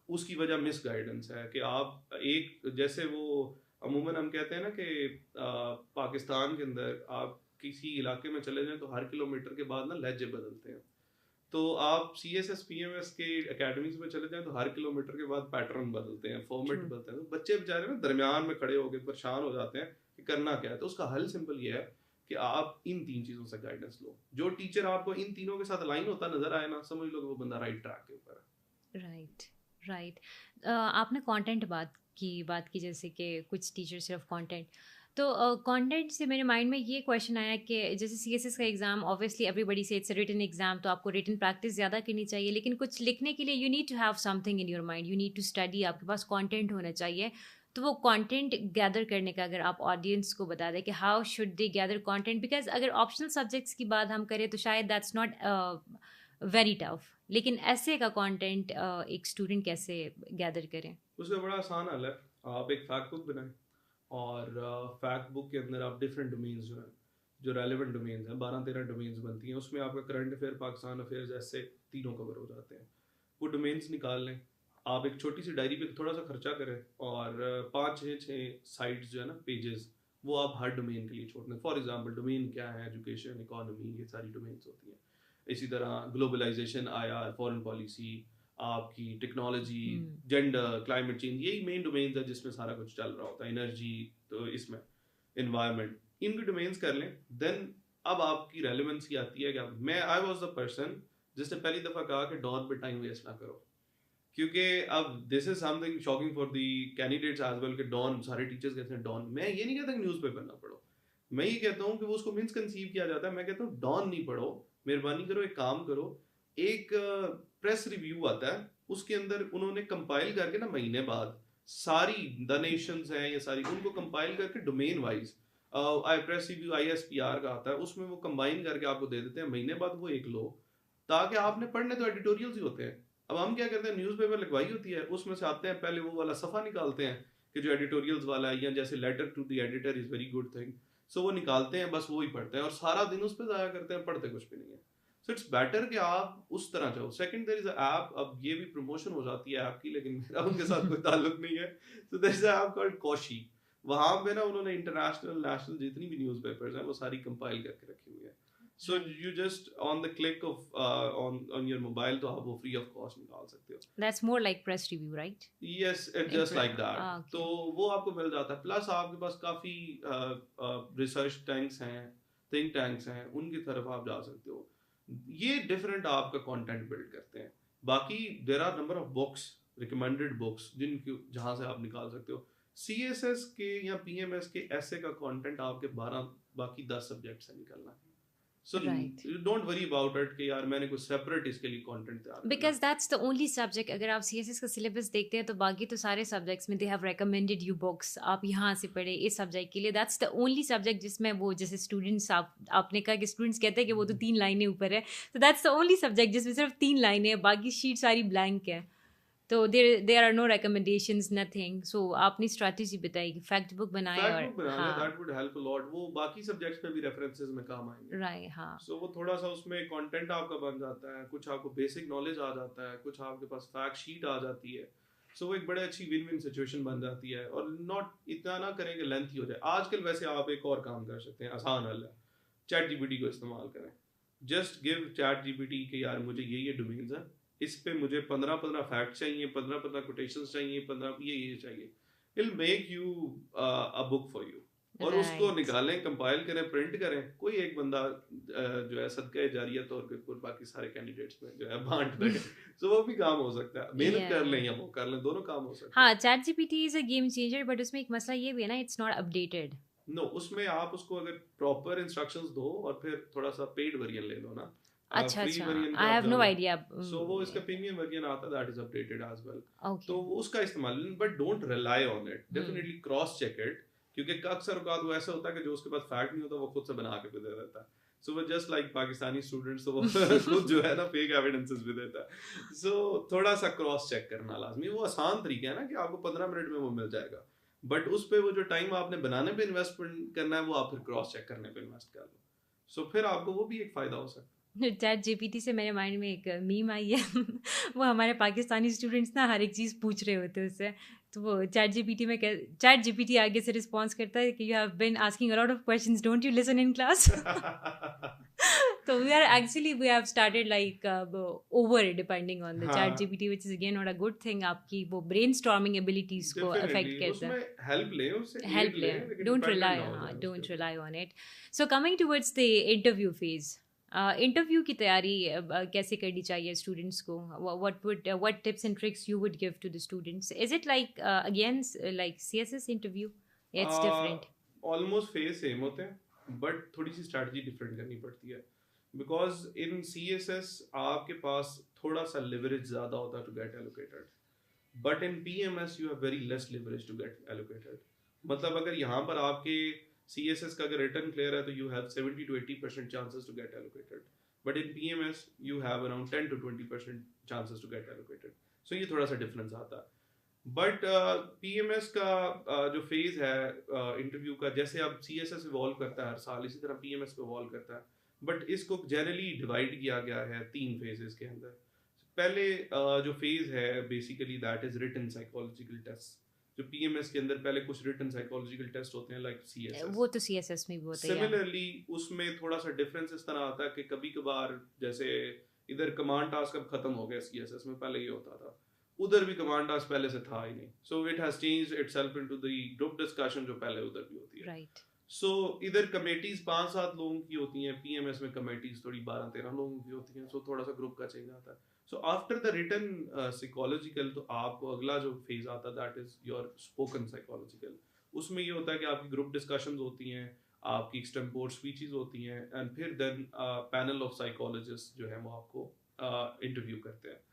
उसकी वजह मिस गाइडेंस है कि आप एक, जैसे वो अमूमन हम कहते हैं ना कि पाकिस्तान के अंदर आप किसी इलाके में चले जाएं तो हर किलोमीटर के बाद ना लहजे बदलते हैं। तो आप CSS PMS के एकेडमीज में चले जाएं तो हर किलोमीटर के बाद पैटर्न बदलते हैं, फॉर्मेट बदलते हैं। तो बच्चे बेचारे ना दरमियान में खड़े होकर परेशान हो जाते हैं कि करना क्या है। तो उसका हल सिंपल ये है कि आप इन 3 चीजों से गाइडेंस लो। जो टीचर आपको इन तीनों के साथ अलाइन होता नजर आए ना, समझ लो कि वो बंदा राइट ट्रैक के ऊपर है। राइट। आपने कंटेंट बात की, जैसे कि कुछ टीचर सिर्फ कंटेंट, तो कंटेंट से मेरे माइंड में ये क्वेश्चन आया कि जैसे सीएसएस का एग्ज़ाम, ऑब्वियसली एवरीबडी से इट्स रिटन एग्जाम, तो आपको रिटन प्रैक्टिस ज़्यादा करनी चाहिए, लेकिन कुछ लिखने के लिए you need to have something in your mind, you need to study, आपके पास कंटेंट होना चाहिए। तो वो कंटेंट गैदर करने का अगर आप ऑडियंस को बता दें कि how should they gather content, because अगर ऑप्शनल सब्जेक्ट्स की बात हम करें तो शायद दैट्स नॉट वेरी टफ, लेकिन ऐसे का कंटेंट एक स्टूडेंट कैसे गैदर करें? उसका बड़ा आसान हल है, आप एक फैक्ट बुक बनाएं और फैक्ट बुक के अंदर आप डिफरेंट डोमेन्स जो हैं, जो रेलिवेंट डोमेन्स हैं, 12-13 डोमेन्स बनती हैं, उसमें आपका करंट अफेयर, पाकिस्तान अफेयर्स, ऐसे तीनों कवर हो जाते हैं। वो डोमेन्स निकाल लें, आप एक छोटी सी डायरी पे थोड़ा सा खर्चा करें और 5-6 साइट्स जो है ना, पेजेस, वो आप हर डोमेन के लिए छोड़ दें। फॉर एग्जांपल डोमेन क्या है, एजुकेशन, इकोनॉमी, ये सारी डोमेन्स होती हैं। इसी तरह ग्लोबलाइजेशन, आईआर, फॉरेन पॉलिसी, आपकी टेक्नोलॉजी, जेंडर, क्लाइमेट चेंज, यही मेन डोमेन्स है जिसमें सारा कुछ चल रहा होता है, एनर्जी, तो इसमें इन्वायरमेंट, इनके डोमेन्स कर लें। देन अब आपकी रेलेवेंसी आती है कि मैं आई वाज द पर्सन जिसने पहली दफ़ा कहा कि डॉन पे टाइम वेस्ट ना करो, क्योंकि अब this is something shocking for the candidates as well कि डॉन, सारे टीचर्स कहते हैं डॉन। मैं ये नहीं कहता कि न्यूज़पेपर ना पढ़ो, मैं ये कहता हूँ कि वो उसको मिसकंसीव किया जाता है। मैं कहता हूँ डॉन नहीं पढ़ो, मेहरबानी करो एक काम करो, एक प्रेस रिव्यू आता है, उसके अंदर उन्होंने कंपाइल करके ना महीने बाद सारी द नेशंस हैं ये सारी, उनको कंपाइल करके domain wise I press review ISPR का आता है, उसमें वो कंबाइन करके आपको दे देते हैं, महीने बाद वो एक लो, ताकि आपने पढ़ने तो एडिटोरियल्स ही होते हैं। अब हम क्या करते हैं, न्यूज़पेपर लिखवाई होती है, उसमें से आते हैं पहले वो वाला सफ़ा निकालते हैं कि जो एडिटोरियल्स वाला है, या जैसे letter to the editor is very good thing, so वो निकालते हैं, बस वो ही पढ़ते हैं और सारा दिन उस पर ज़ाया करते हैं, पढ़ते कुछ भी नहीं है। सो इट्स बेटर कि आप उस तरह जाओ। Second, there is a app, अब ये भी प्रमोशन हो जाती है ऐप की, लेकिन मेरा उनके साथ कोई ताल्लुक नहीं है। So there is a app called कौशी, वहाँ पे ना उन्होंने इंटरनेशनल, नेशनल जितनी भी न्यूज़पेपर्स हैं वो सारी कंपाइल करके रखी हुई है। So you just on the click of on your mobile, तो आप वो free of cost निकाल सकते हो। That's more like press review, right? Yes, it's just like that. Okay. तो वो आपको मिल जाता है, प्लस आपके पास काफ़ी रिसर्च टैंक्स हैं, थिंक टैंक्स हैं, उनकी तरफ आप जा सकते हो। ये डिफरेंट आपका कंटेंट बिल्ड करते हैं। बाकी there are number of books, recommended books, जिनकी जहाँ से आप निकाल सकते हो। CSS के या PMS के ऐसे का कंटेंट आपके 12 बाकी 10 सब्जेक्ट से निकलना है। So you don't worry about it कि यार मैंने कुछ सेपरेट इसके लिए कंटेंट तैयार करना है। Because that's the only subject, अगर आप CSS का सिलेबस देखते हैं तो बाकी तो सारे सब्जेक्ट्स में they have recommended you books, आप यहाँ से पढ़े इस सब्जेक्ट के लिए, that's the only subject जिसमें वो जैसे स्टूडेंट्स, आपने कहा कि स्टूडेंट्स कहते हैं कि वो तो 3 लाइनें ऊपर है, तो that's the only subject जिसमें सिर्फ 3 लाइनें हैं, बाकी शीट सारी ब्लैंक है, तो there are no recommendations, nothing. So आपने स्ट्रैटेजी बताई कि फैक्ट बुक बनाए, और हाँ, that would help a lot। वो बाकी सब्जेक्ट्स पे भी रेफरेंसेस में काम आएंगे, राइट? हाँ, सो वो थोड़ा सा उसमें कंटेंट आपका बन जाता है, कुछ आपको बेसिक नॉलेज आ जाता है, कुछ आपके पास फैक्ट शीट आ जाती है, सो वो एक बड़े अच्छी विन विन सिचुएशन बन जाती है। और नॉट इतना ना करें कि लेंथी हो जाए। आजकल वैसे आप एक और काम कर सकते हैं, आसान हल है, चैट GPT को इस्तेमाल करें। जस्ट गिव चैट GPT के यार मुझे ये डोमेन्स हैं, इस पे मुझे 15 फैक्ट चाहिए, 15 कोटेशंस चाहिए, 15 ये चाहिए, it will make you a book for you. और उसको निकालें, कंपाइल करें, प्रिंट करें, कोई एक बंदा जो है सदका जारिया तौर पे बाकी सारे कैंडिडेट्स में जो है बांट दें, सो वो भी काम हो सकता है। मेहनत कर लें या वो कर लें, दोनों काम हो सकते हैं। हाँ, chat GPT is a game changer, but उसमें एक मसला ये भी है ना, इट्स नॉट अपडेटेड। नो, उसमें आप उसको अगर प्रॉपर इंस्ट्रक्शंस दो और फिर थोड़ा सा पेड वर्जन ले लो ना, अच्छा, I have no idea. So वो इसका प्रीमियम वर्जन आता है, that is updated as well, तो उसका इस्तेमाल, but don't rely on it, definitely cross check it, क्योंकि अक्सर औकात वो ऐसा होता है कि जो उसके पास फैक्ट नहीं होता वो खुद से बना के भी दे देता है। सो वो जस्ट लाइक पाकिस्तानी स्टूडेंट्स, तो वो खुद जो है ना फेक एविडेंसेस भी देता है। सो थोड़ा सा क्रॉस चेक करना लाजमी। वो आसान तरीका है ना कि आपको 15 मिनट में वो मिल जाएगा, बट उस पे वो जो टाइम आपने बनाने पे इन्वेस्टमेंट करना है वो आप फिर क्रॉस चेक करने पे इन्वेस्ट कर लो, सो फिर आपको वो भी एक फ़ायदा हो सकता है। चैट GPT से मेरे माइंड में एक मीम आई है वो हमारे पाकिस्तानी स्टूडेंट्स ना हर एक चीज़ पूछ रहे होते हैं उससे, तो वो चैट GPT आगे से रिस्पॉन्स करता है कि you have been asking a lot of questions, don't you listen in class. तो we have started like over depending on the chat GPT, which is again not a good thing. आपकी वो brainstorming abilities को affect करता है। help ले, don't rely on it. So coming towards the interview phase, interview की तैयारी कैसे करनी चाहिए स्टूडेंट्स को? what tips and tricks you would give to the students? Is it like again like CSS interview? It's different. Almost phase same होते हैं but थोड़ी सी strategy different करनी पड़ती है बिकॉज इन CSS आपके पास थोड़ा सा लिवरेज ज़्यादा होता है to get allocated but in PMS you have very less leverage to get allocated मतलब अगर यहाँ पर आपके CSS का अगर रिटर्न क्लियर है तो you have 70 to 80% chances to get allocated but in PMS you have around 10 to 20% chances to get allocated so ये थोड़ा सा डिफरेंस आता है बट PMS का जो फेज है इंटरव्यू का जैसे अब CSS इवॉल्व करता है हर साल इसी तरह PMS को इवॉल्व करता है बट इसको जनरली डिवाइड किया गया है 3 फेजेस के अंदर पहले जो फेज है basically that is written psychological test जो PMS के अंदर पहले कुछ रिटन साइकोलॉजिकल टेस्ट होते हैं लाइक CSS वो तो CSS में भी होते हैं सिमिलरली उसमें थोड़ा सा डिफरेंस इस तरह आता है कि कभी कभार जैसे इधर कमांड टास्क अब खत्म हो गया CSS में पहले ये होता था उधर भी कमांड टास्क पहले से था ही नहीं so it has changed itself into the group discussion जो पहले उधर भी होती है राइट सो इधर कमेटीज 5-7 लोगों की होती हैं PMS में कमेटीज थोड़ी 12-13 लोगों की होती हैं सो थोड़ा सा ग्रुप का चेंज आता है so after the written psychological तो आपको अगला जो फेज आता है that is your spoken psychological उसमें ये होता है कि आपकी ग्रुप डिस्कशंस होती हैं आपकी एक्सटेम्पोर स्पीचेस होती हैं एंड फिर देन पैनल ऑफ साइकोलॉजिस्ट जो है वो आपको इंटरव्यू करते हैं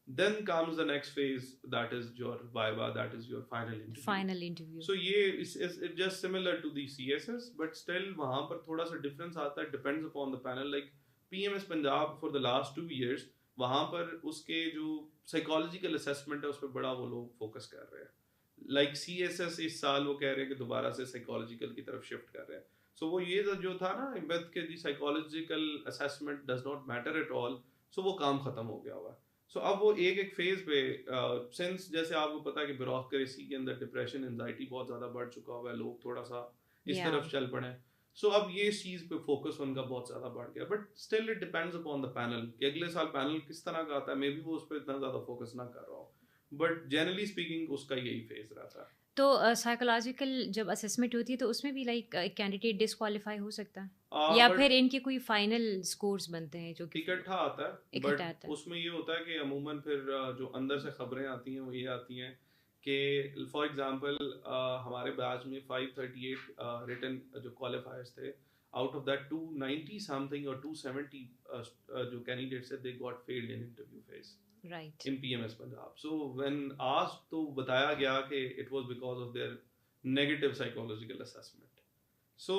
then comes the next phase that is your viva that is your final interview so ये is it just similar to the CSS but still वहाँ पर थोड़ा सा difference आता है depends upon the panel like PMS Punjab for the last 2 years वहाँ पर उसके जो psychological assessment है उस पर बड़ा वो लोग focus कर रहे हैं like CSS इस साल वो कह रहे हैं कि दोबारा से psychological की तरफ shift कर रहे हैं so वो ये जो था ना इम्बेद के दी psychological assessment does not matter at all so वो काम खत्म हो गया हुआ सो अब वो एक फेज पे सिंस जैसे आपको पता है कि ब्यूरोक्रेसी के अंदर डिप्रेशन एंजाइटी बहुत ज़्यादा बढ़ चुका हुआ है लोग थोड़ा सा इस तरफ चल पड़े सो अब ये चीज़ पे फोकस उनका बहुत ज़्यादा बढ़ गया but still it depends upon the panel कि अगले साल पैनल किस तरह का आता है मे बी वो उस पर इतना ज़्यादा फोकस ना कर रहा हो बट जनरली स्पीकिंग उसका यही फेज रहता है तो साइकोलॉजिकल जब असेसमेंट होती है तो उसमें भी लाइक कैंडिडेट डिस्क्वालीफाई हो सकता है या फिर इनके कोई फाइनल स्कोर्स बनते हैं जो इकट्ठा आता है बट उसमें ये होता है कि अमूमन फिर जो अंदर से खबरें आती हैं वो ये आती हैं कि फॉर एग्जांपल हमारे बैच में 538 रिटन जो क्वालिफायर्स थे आउट ऑफ दैट 290 समथिंग और 270 जो कैंडिडेट्स थे they got failed in interview phase right in PMS Punjab so when asked तो बताया गया कि it was because of their negative psychological assessment so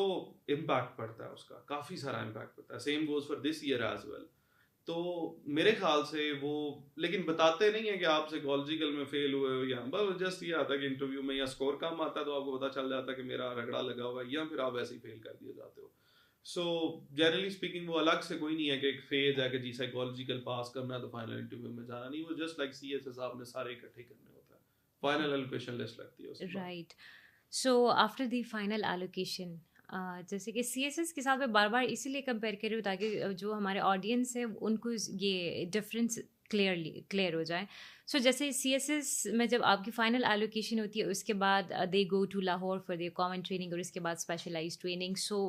impact पड़ता है उसका काफ़ी सारा impact पड़ता है same goes for this year as well तो मेरे ख्याल से वो लेकिन बताते नहीं है कि आप साइकोलॉजिकल में फेल हुए हो या बस जस्ट ये आता है कि इंटरव्यू में या स्कोर कम आता है तो आपको पता चल जाता है कि मेरा रगड़ा लगा हुआ है या फिर आप वैसे ही फेल कर दिए जाते हो सो जनरली स्पीकिंग वो अलग से कोई नहीं है कि एक फेज है कि जी साइकोलॉजिकल पास करना है तो फाइनल इंटरव्यू में जाना नहीं वो जस्ट लाइक CSS आपने सारे इकट्ठे करने होता है फाइनल एलोकेशन लिस्ट लगती है उसके right so after the final allocation जैसे कि CSS के साथ मैं बार बार इसीलिए कंपेयर कर रही हूँ ताकि जो हमारे ऑडियंस है उनको ये डिफरेंस क्लियर हो जाए सो जैसे CSS में जब आपकी फाइनल एलोकेशन होती है उसके बाद they go to Lahore for the common training और इसके बाद specialized training so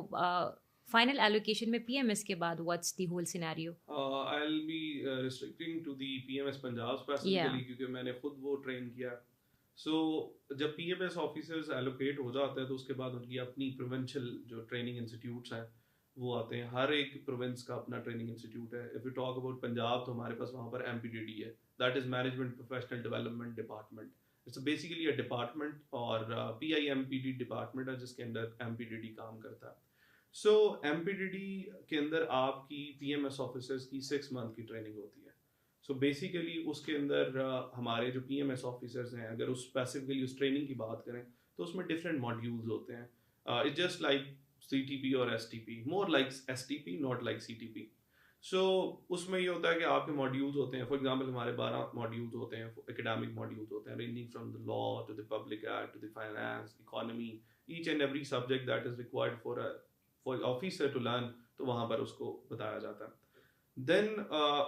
final allocation में PMS के बाद what's the whole scenario I will be restricting to the PMS Punjab specifically क्योंकि मैंने खुद वो ट्रेन किया सो जब PMS ऑफिसर्स एलोकेट हो जाते हैं तो उसके बाद उनकी अपनी प्रोविंशियल जो ट्रेनिंग इंस्टीट्यूट्स हैं वो आते हैं हर एक प्रोविंस का अपना ट्रेनिंग इंस्टीट्यूट है if you talk about Punjab तो हमारे पास वहाँ पर MPDD है that is management professional development department it's basically a department और PIMPD डिपार्टमेंट है जिसके अंदर MPDD काम करता है सो MPDD के अंदर आपकी PMS ऑफिसर्स की 6 मंथ की ट्रेनिंग होती है सो बेसिकली उसके अंदर हमारे जो PMS ऑफिसर्स हैं अगर उस स्पेसिफिकली उस ट्रेनिंग की बात करें तो उसमें डिफरेंट मॉड्यूल्स होते हैं इट्स जस्ट लाइक CTP और STP more like STP not like CTP सो उसमें ये होता है कि आपके मॉड्यूल्स होते हैं फॉर एग्जांपल हमारे 12 मॉड्यूल्स होते हैं एकेडमिक मॉड्यूल्स होते हैं ranging from the law to the public act to the finance economy each and every subject that is required for officer to learn तो वहाँ पर उसको बताया जाता है देन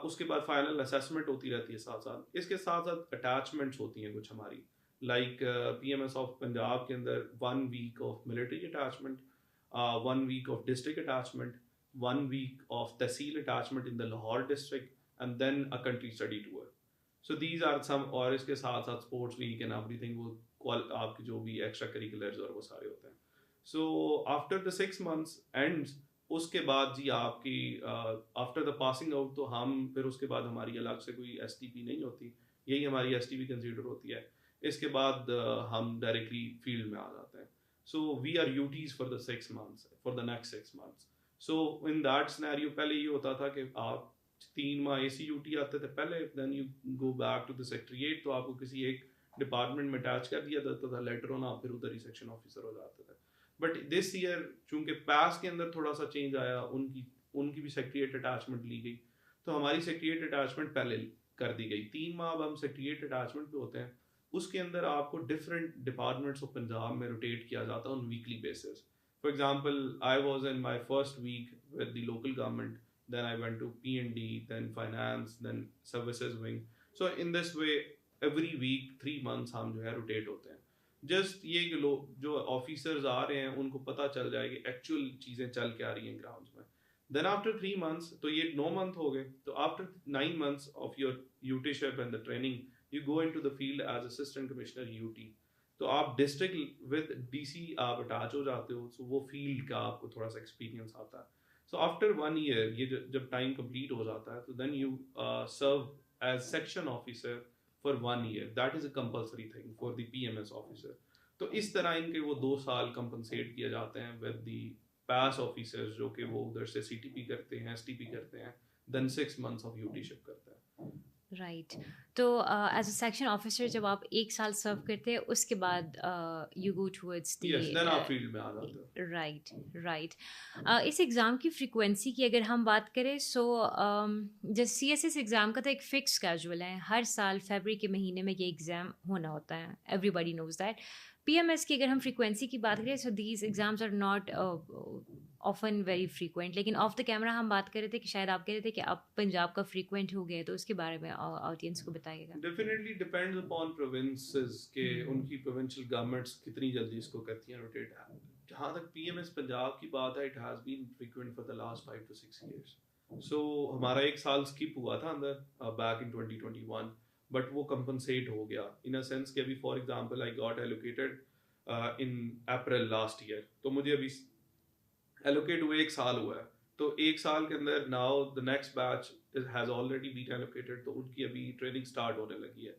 उसके बाद फाइनल असेसमेंट होती रहती है साथ साथ इसके साथ साथ अटैचमेंट्स होती हैं कुछ हमारी लाइक PMS ऑफ पंजाब के अंदर 1 week of military attachment 1 week of district attachment 1 week of Tehsil attachment in the Lahore district and then a country study tour. So these are some और इसके साथ साथ sports week and everything वो आपके जो भी extra curriculars और वो सारे होते हैं. सो आफ्टर द 6 months एंड्स, उसके बाद जी आपकी आफ्टर द पासिंग आउट, तो हम फिर उसके बाद हमारी अलग से कोई STP नहीं होती, यही हमारी STP कंसीडर होती है। इसके बाद हम डायरेक्टली फील्ड में आ जाते हैं। So we are UTs for the 6 months, for the next 6 months। So in that scenario पहले ये होता था कि आप 3 माह ACUT आते थे पहले, then you go back to the secretariat, तो आपको किसी एक डिपार्टमेंट में अटैच कर दिया जाता था लेटर ऑन, आप फिर उधर ही सेक्शन ऑफिसर हो जाते थे। बट दिस ईयर चूंकि पास के अंदर थोड़ा सा चेंज आया, उनकी उनकी भी सेक्रेटरीट अटैचमेंट ली गई, तो हमारी सेक्रेटरीट अटैचमेंट पहले कर दी गई। 3 माह अब हम सेक्रेटरीट अटैचमेंट पे होते हैं, उसके अंदर आपको डिफरेंट डिपार्टमेंट्स ऑफ पंजाब में रोटेट किया जाता है on weekly basis. For example, I was in my first week with the local government, then I went to P&D, then finance, then services wing. So in this way every week 3 months हम जो है rotate होते हैं। Just ये कि लोग जो officers आ रहे हैं उनको पता चल जाए कि एक्चुअल चीज़ें चल के आ रही हैं ग्राउंड्स में। देन आफ्टर 3 months, तो ये 9 month हो गए, तो after 9 months of your UTship and the training, you go in to the field as assistant commissioner UT। तो आप डिस्ट्रिक्ट विद DC आप अटैच हो जाते हो, सो वो फील्ड का आपको थोड़ा सा एक्सपीरियंस आता है। So after 1 year, ये जब टाइम कंप्लीट हो जाता है, तो then you serve as section officer for 1 year. That is a compulsory thing for the PMS officer. तो इस तरह इनके वो 2 साल कंपनसेट किए जाते हैं with the pass officers, जो कि वो उधर से CTP करते हैं, STP करते हैं, then 6 months of UTship करते हैं। राइट। तो एज अ सेक्शन ऑफिसर जब आप 1 साल सर्व करते हैं उसके बाद you go towards the, Yes, then आप फील्ड में आ जाते हो। Right right. इस एग्ज़ाम की फ्रीक्वेंसी की अगर हम बात करें, सो जैसे CSS एग्ज़ाम का तो एक फिक्स स्केड्यूल है, हर साल फरवरी के महीने में ये एग्ज़ाम होना होता है, एवरीबडी नोज दैट। PMS की अगर हम फ्रीक्वेंसी की बात करें, so these exams are not often very frequent, लेकिन ऑफ द कैमरा हम बात कर रहे थे कि शायद आप कह रहे थे कि अब पंजाब का फ्रीक्वेंट हो गया, तो उसके बारे में ऑडियंस को बताइएगा। डेफिनेटली डिपेंड्स अपॉन प्रोविंसेस के उनकी प्रोविंशियल गवर्नमेंट्स कितनी जल्दी इसको करती हैं रोटेट। जहाँ तक PMS पंजाब की बात है, it has been frequent for the last 5 to 6 years। सो हमारा 1 साल स्किप हुआ था अंदर बैक इन 2021, बट वो कंपनसेट हो गया इन अ सेंस कि अभी for example I got allocated in April last year, तो मुझे अभी एलोकेट हुए 1 साल हुआ है, तो 1 साल के अंदर now the next batch has already been allocated, तो उनकी अभी ट्रेनिंग स्टार्ट होने लगी है।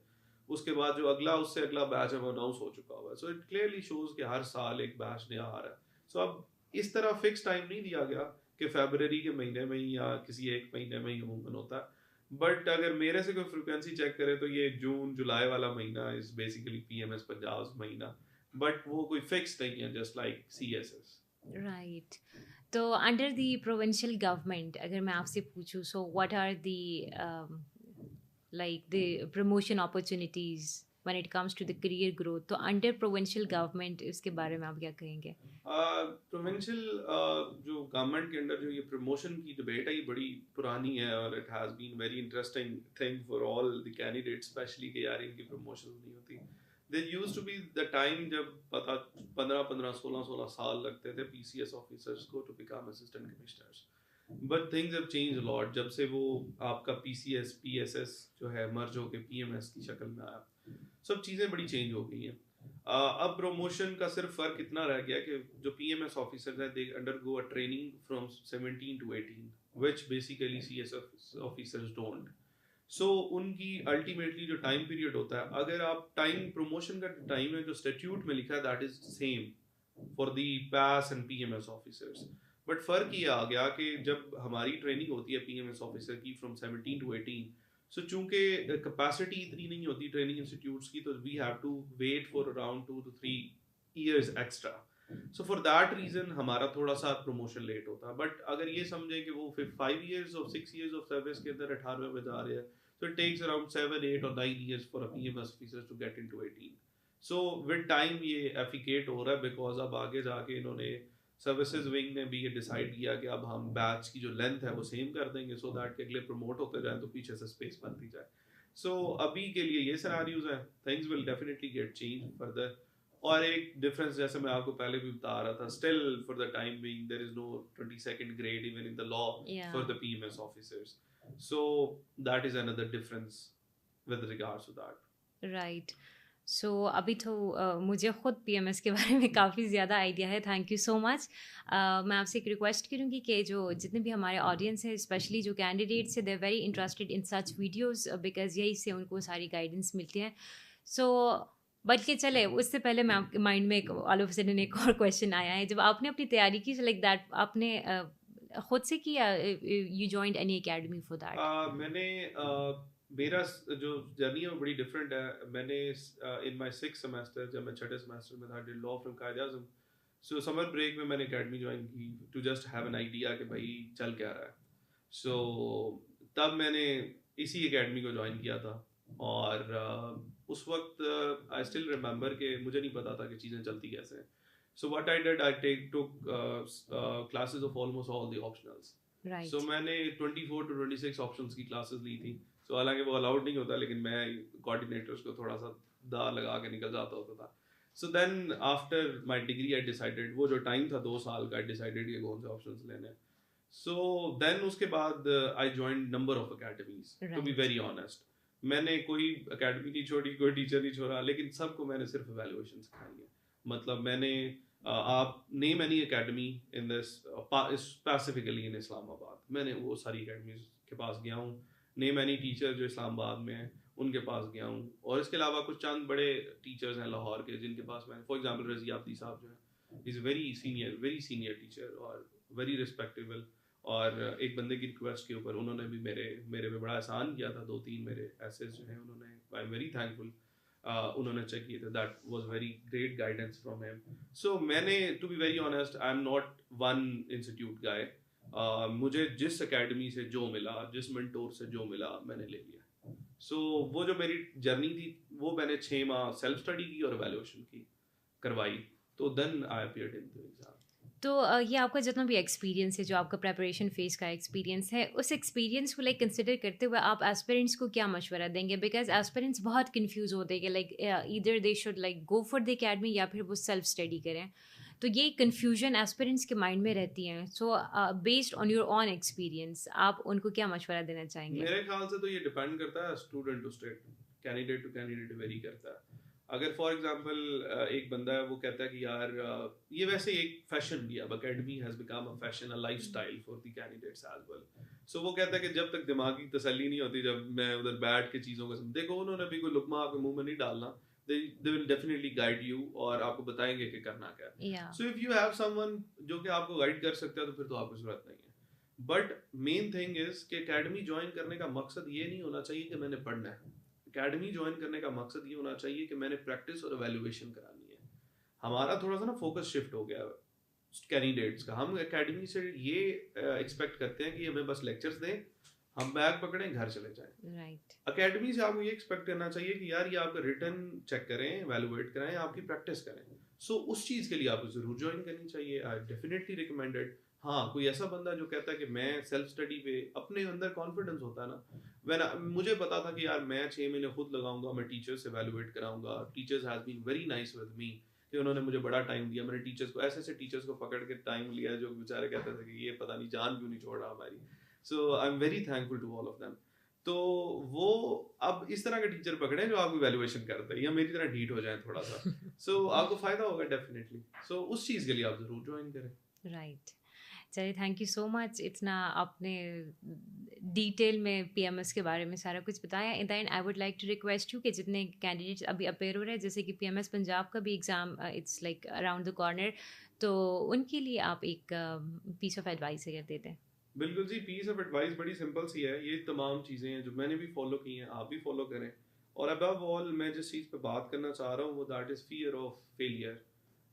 उसके बाद जो अगला उससे अगला बैच है वो अनाउंस हो चुका हुआ है। सो इट क्लियरली शोज कि हर साल एक बैच नया आ रहा है। सो अब इस तरह फिक्स टाइम नहीं दिया गया कि फरवरी के महीने में ही या किसी एक महीने में ही अमूमन होता है, बट अगर मेरे से कोई फ्रिक्वेंसी चेक करे तो ये जून जुलाई वाला महीना इज बेसिकली PMS पंजाब महीना, बट वो कोई फिक्स नहीं है, जस्ट लाइक CSS। राइट। तो अंडर द प्रोविंशियल गवर्नमेंट अगर मैं आपसे पूछूं, so what are the like the promotion opportunities when it comes to the career growth, तो under provincial government इसके बारे में आप क्या कहेंगे? प्रोविंशियल जो गवर्नमेंट के अंदर जो ये प्रमोशन की डिबेट है ये बड़ी पुरानी है, और it has been very interesting thing for all the candidates, specially कि यार इनकी प्रमोशन नहीं होती। There used to be the time जब पता 15 16 साल लगते थे PCS ऑफिसर्स को to become assistant commissioners, but things have change lot जब से वो आपका PCS PSS जो है मर्ज होके PMS की शक्ल में आया। सब चीज़ें बड़ी चेंज हो गई हैं। अब प्रमोशन का सिर्फ फर्क इतना रह गया कि जो PMS ऑफिसर्स हैं they undergo a training from 17 to 18 which basically CS officers don't. So उनकी अल्टीमेटली जो टाइम पीरियड होता है, अगर आप टाइम प्रमोशन का टाइम है जो स्टैट्यूट में लिखा है that is same for the PAS and PMS officers, but फर्क ये आ गया कि जब हमारी ट्रेनिंग होती है PMS ऑफिसर की फ्रॉम 17 to 18, सो चूंकि कैपेसिटी इतनी नहीं होती ट्रेनिंग इंस्टीट्यूट्स की, तो we have to wait for around 2 to 3 years extra. So for that reason हमारा थोड़ा सा प्रमोशन लेट होता है। बट अगर ये समझे कि वो 5 years और 6 years ऑफ सर्विस के अंदर 18वें में जा रहे हैं, so it takes around 7, 8 or 9 years for a PMS officer to get into 18। so with time ये एफिकेट हो रहा है, बिकॉज अब आगे जाके इन्होंने सर्विसेज विंग ने भी ये डिसाइड किया कि अब हम बैच की जो लेंथ है वो सेम कर देंगे, सो दैट के अगले प्रमोट होते जाए तो पीछे से स्पेस बनती जाए। सो अभी के लिए ये सिनेरियोज हैं, things will definitely get change further. और एक डिफरेंस जैसे मैं आपको पहले भी बता रहा था, still for the time being there is no 22nd grade even in the law for the PMS officers, so that is another difference with regards to that। Right. सो अभी तो मुझे ख़ुद पीएमएस के बारे में काफ़ी ज़्यादा आइडिया है, थैंक यू सो मच। मैं आपसे एक रिक्वेस्ट करूँगी कि जो जितने भी हमारे ऑडियंस है, स्पेशली जो कैंडिडेट्स है, they are very interested in such videos because यही से उनको सारी गाइडेंस मिलती है। सो बल्कि चले उससे पहले मैं आपके माइंड में एक ऑल ऑफ सडन एक और क्वेश्चन आया है, जब आपने अपनी तैयारी की लाइक दैट आपने खुद से किया, you joined any academy for that? मैंने मेरा जो जर्नी है वो बड़ी डिफरेंट है। मैंने इन माय 6th सेमेस्टर, जब मैं छठे सेमेस्टर में था, did law from Quaid Azam. So summer break में मैंने एकेडमी ज्वाइन की to just have an idea कि भाई चल क्या रहा है। सो तब मैंने इसी एकेडमी को ज्वाइन किया था, और उस वक्त आई स्टिल रिमेंबर कि मुझे नहीं पता था कि चीज़ें चलती कैसे हैं। So what I did, I took classes of almost all the optionals. Right. So मैंने 24 to 26 ऑप्शंस की क्लासेस ली थी। सो हालांकि वो अलाउड नहीं होता, लेकिन मैं कोऑर्डिनेटर्स को थोड़ा सा दा लगा के निकल जाता होता था। So then after my degree I decided, वो जो टाइम था 2 साल का, आई डिसाइडेड ये कौन से ऑप्शंस लेने हैं। सो देन उसके बाद I joined number of academies, to be very honest. मैंने कोई अकेडमी नहीं छोड़ी, कोई टीचर नहीं छोड़ा, लेकिन सबको मैंने सिर्फ इवैल्यूएशन सिखाई है। मतलब मैंने आप name any academy in this specifically in Islamabad, मैंने वो सारी एकेडमीज के पास गया हूँ। नेम एनी टीचर जो इस्लामाबाद में है उनके पास गया हूँ, और इसके अलावा कुछ चंद बड़े टीचर्स हैं लाहौर के जिनके पास मैं, फॉर एग्जांपल रजी आब्दी साहब जो है, इज़ वेरी सीनियर टीचर और वेरी रिस्पेक्टेबल। और एक बंदे की रिक्वेस्ट के ऊपर उन्होंने भी मेरे पे बड़ा एहसान किया था। 2-3 मेरे एसेस जो हैं उन्होंने, आई एम वेरी थैंकफुल, उन्होंने चेक किए थे। That was very great guidance from him. So मैंने, to be very honest, I am not one institute guy. मुझे जिस एकेडमी से जो मिला, जिस मेंटोर से जो मिला, मैंने ले लिया। सो वो जो मेरी जर्नी थी, वो मैंने 6 माह सेल्फ स्टडी की और वैल्यूएशन की करवाई, तो then I appeared in the exam. तो ये आपका जितना भी एक्सपीरियंस है, जो आपका प्रेपरेशन फेज का एक्सपीरियंस है, उस एक्सपीरियंस को लाइक कंसिडर करते हुए आप एस्पिरेंट्स को क्या मशवरा देंगे? बिकॉज एस्पिरेंट्स बहुत कंफ्यूज होते हैं कि like either they should like go for the academy या फिर वो सेल्फ स्टडी करें। तो ये कन्फ्यूजन एस्पिरेंट्स के माइंड में रहती हैं। So based on your on experience आप उनको क्या मशवरा देना चाहेंगे? मेरे ख्याल से तो ये डिपेंड करता है student to student, candidate to candidate vary करता है। अगर फॉर एग्जांपल एक बंदा है, वो कहता है कि यार ये वैसे एक फैशन भी, अब academy has become a fashion, a lifestyle for the candidates as well. So वो कहता है कि जब तक दिमागी तसल्ली नहीं होती, जब मैं उधर बैठ के चीज़ों को देखो, उन्होंने भी कोई लुकमा आपके मुंह में नहीं डालना। they will definitely guide you और आपको बताएंगे कि करना क्या है। So if you have someone जो कि आपको गाइड कर सकता है, तो फिर तो आपको जरूरत नहीं है। बट मेन थिंग इज कि एकेडमी ज्वाइन करने का मकसद ये नहीं होना चाहिए कि मैंने पढ़ना है। एकेडमी ज्वाइन करने का मकसद ये होना चाहिए कि मैंने प्रैक्टिस और एवेल्युएशन करानी है। हमारा थोड़ा सा ना फोकस शिफ्ट हो गया कैंडिडेट्स का। हम एकेडमी से ये एक्सपेक्ट करते हैं कि हमें बस लेक्चर्स दें, हम बैग पकड़ें, घर चले जाएं। राइट। अकेडमी से आपको ये एक्सपेक्ट करना चाहिए कि यार ये आपका रिटर्न चेक करें, एवेलुएट कराएं, आपकी प्रैक्टिस करें। सो उस चीज़ के लिए आपको ज़रूर ज्वाइन करनी चाहिए। I definitely recommended. हाँ, कोई ऐसा बंदा जो कहता है कि मैं सेल्फ स्टडी पे, अपने अंदर कॉन्फिडेंस होता है ना, मुझे पता था कि यार मैं 6 महीने खुद लगाऊंगा, मैं टीचर्स से एवेलुएट कराऊंगा। Teachers has been very nice with me कि उन्होंने मुझे बड़ा टाइम दिया। मैंने टीचर्स को, ऐसे टीचर्स को पकड़ के टाइम लिया जो बेचारे कहते थे कि ये पता नहीं जान क्यों नहीं छोड़ रहा हमारी। So I am very thankful to all of them. तो वो अब इस तरह के टीचर पकड़े जो आपको वैल्यूएशन करते हैं, या मेरी तरह ढीठ हो जाए थोड़ा सा। सो आपको फायदा होगा डेफिनेटली। सो उस चीज़ के लिए आप जरूर ज्वाइन करें। राइट। चलिए, थैंक यू सो मच, इतना आपने डिटेल में पीएमएस के बारे में सारा कुछ बताया। In the end I would like to request you कि जितने कैंडिडेट्स अभी अपेयर हो रहे हैं, जैसे कि पीएमएस पंजाब का भी exam it's like around the corner, तो उनके लिए आप एक पीस ऑफ एडवाइस अगर देते हैं। बिल्कुल जी, पीस ऑफ एडवाइस बड़ी सिंपल सी है। ये तमाम चीज़ें हैं जो मैंने भी फॉलो की हैं, आप भी फॉलो करें। और अबव ऑल मैं जिस चीज़ पे बात करना चाह रहा हूँ वो that is fear of failure.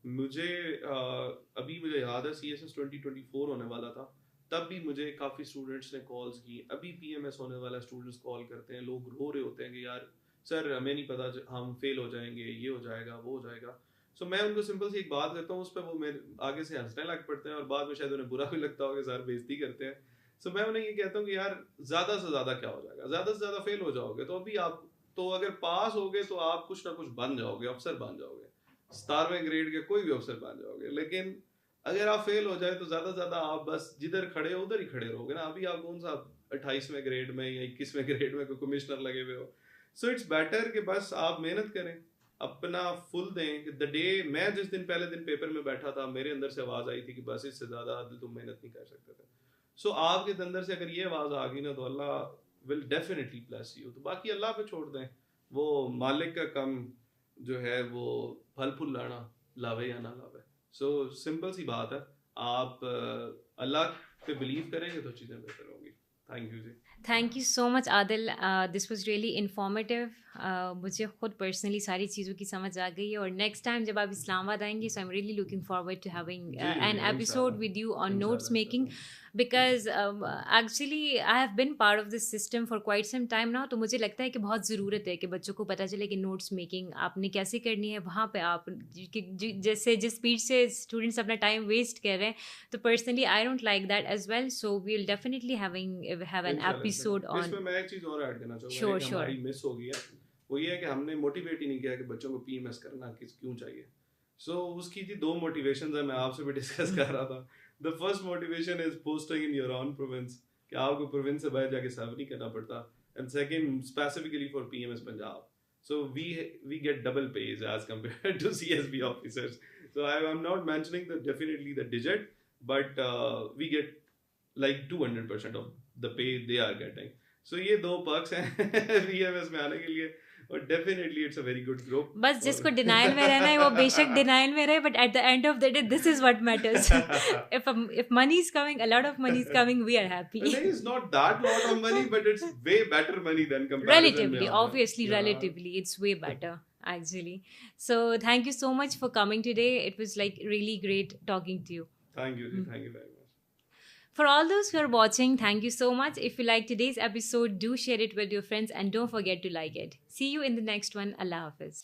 मुझे मुझे याद है CSS 2024 होने वाला था, तब भी मुझे काफ़ी स्टूडेंट्स ने कॉल्स की। अभी PMS होने वाला, स्टूडेंट्स कॉल करते हैं, लोग रो रहे होते हैं कि यार सर हमें नहीं पता, हम फेल हो जाएंगे, ये हो जाएगा, वो हो जाएगा। सो मैं उनको सिंपल सी एक बात करता हूँ, उस पर वो मेरे आगे से हंसने लग पड़ते हैं, और बाद में शायद उन्हें बुरा भी लगता होगा, सर बेइज्जती करते हैं। सो मैं उन्हें ये कहता हूँ कि यार ज़्यादा से ज़्यादा क्या हो जाएगा, ज़्यादा से ज़्यादा फेल हो जाओगे तो अभी आप, तो अगर पास हो गए तो आप कुछ ना कुछ बन जाओगे, अफसर बन जाओगे, 17वें ग्रेड के कोई भी अफसर बन जाओगे। लेकिन अगर आप फेल हो जाए तो ज़्यादा से ज़्यादा आप बस जिधर खड़े हो उधर ही खड़े रहोगे ना। अभी आप कौन सा 28वें ग्रेड में या 21वें ग्रेड में कोई कमिश्नर लगे हुए हो। सो इट्स बेटर कि बस आप मेहनत करें, अपना फुल दें। द डे मैं जिस दिन पहले दिन पेपर में बैठा था, मेरे अंदर से आवाज़ आई थी कि बस इससे ज़्यादा आदिल तुम मेहनत नहीं कर सकते थे। सो आपके अंदर से अगर ये आवाज़ आ गई ना, तो अल्लाह विल डेफिनेटली ब्लेस यू। तो बाकी अल्लाह पे छोड़ दें, वो मालिक का काम जो है वो फल फूल लाना, लावे या ना लावे। सो सिंपल सी बात है, आप अल्लाह पे बिलीव करेंगे तो चीज़ें बेहतर होंगी। Thank you ji. Thank you so much Adil, this was really informative. मुझे खुद पर्सनली सारी चीज़ों की समझ आ गई है, और नेक्स्ट टाइम जब आप इस्लामाबाद आएंगे, so I am really looking forward to having an episode with you on notes making, because actually I have been part of this system for quite some time now. तो मुझे लगता है कि बहुत ज़रूरत है कि बच्चों को पता चले कि नोट्स मेकिंग आपने कैसे करनी है। वहाँ पे आप जैसे जिस स्पीड से स्टूडेंट्स अपना टाइम वेस्ट कर रहे हैं, तो personally I don't like that as well. So we will definitely have an episode on. इसमें मैं एक चीज़ और ऐड करना चाहूँगा, Sure, कि sure. हमारी मिस हो गई है, वो ये है कि हमने मोटिवेट ही नहीं किया कि बच्चों को पीएमएस करना क्यों चाहिए। सो उसकी थी 2 मोटिवेशंस है, मैं आपसे भी डिस्कस कर रहा था। The first motivation is posting in your own province, कि आपको प्रोविंस से बाहर जाके सर्व नहीं करना पड़ता। And second, specifically for PMS Punjab, so we get double pays as compared to CSB officers. So I am not mentioning definitely the digit, but we get like 200% of the pay they are getting. So ये 2 perks हैं PMS में आने के लिए, और definitely it's a very good group. बस जिसको denial में रहना है वो बेशक डिनाइल में रहे, but at the end of the day this is what matters. if money is coming, a lot of money is coming, we are happy. It's not that lot of money, but it's way better money than comparison. Relatively, obviously, yeah. Relatively, it's way better actually. So thank you so much for coming today. It was like really great talking to you. Thank you, thank you very much. For all those who are watching, thank you so much. If you like today's episode, do share it with your friends and don't forget to like it. See you in the next one. Allah Hafiz.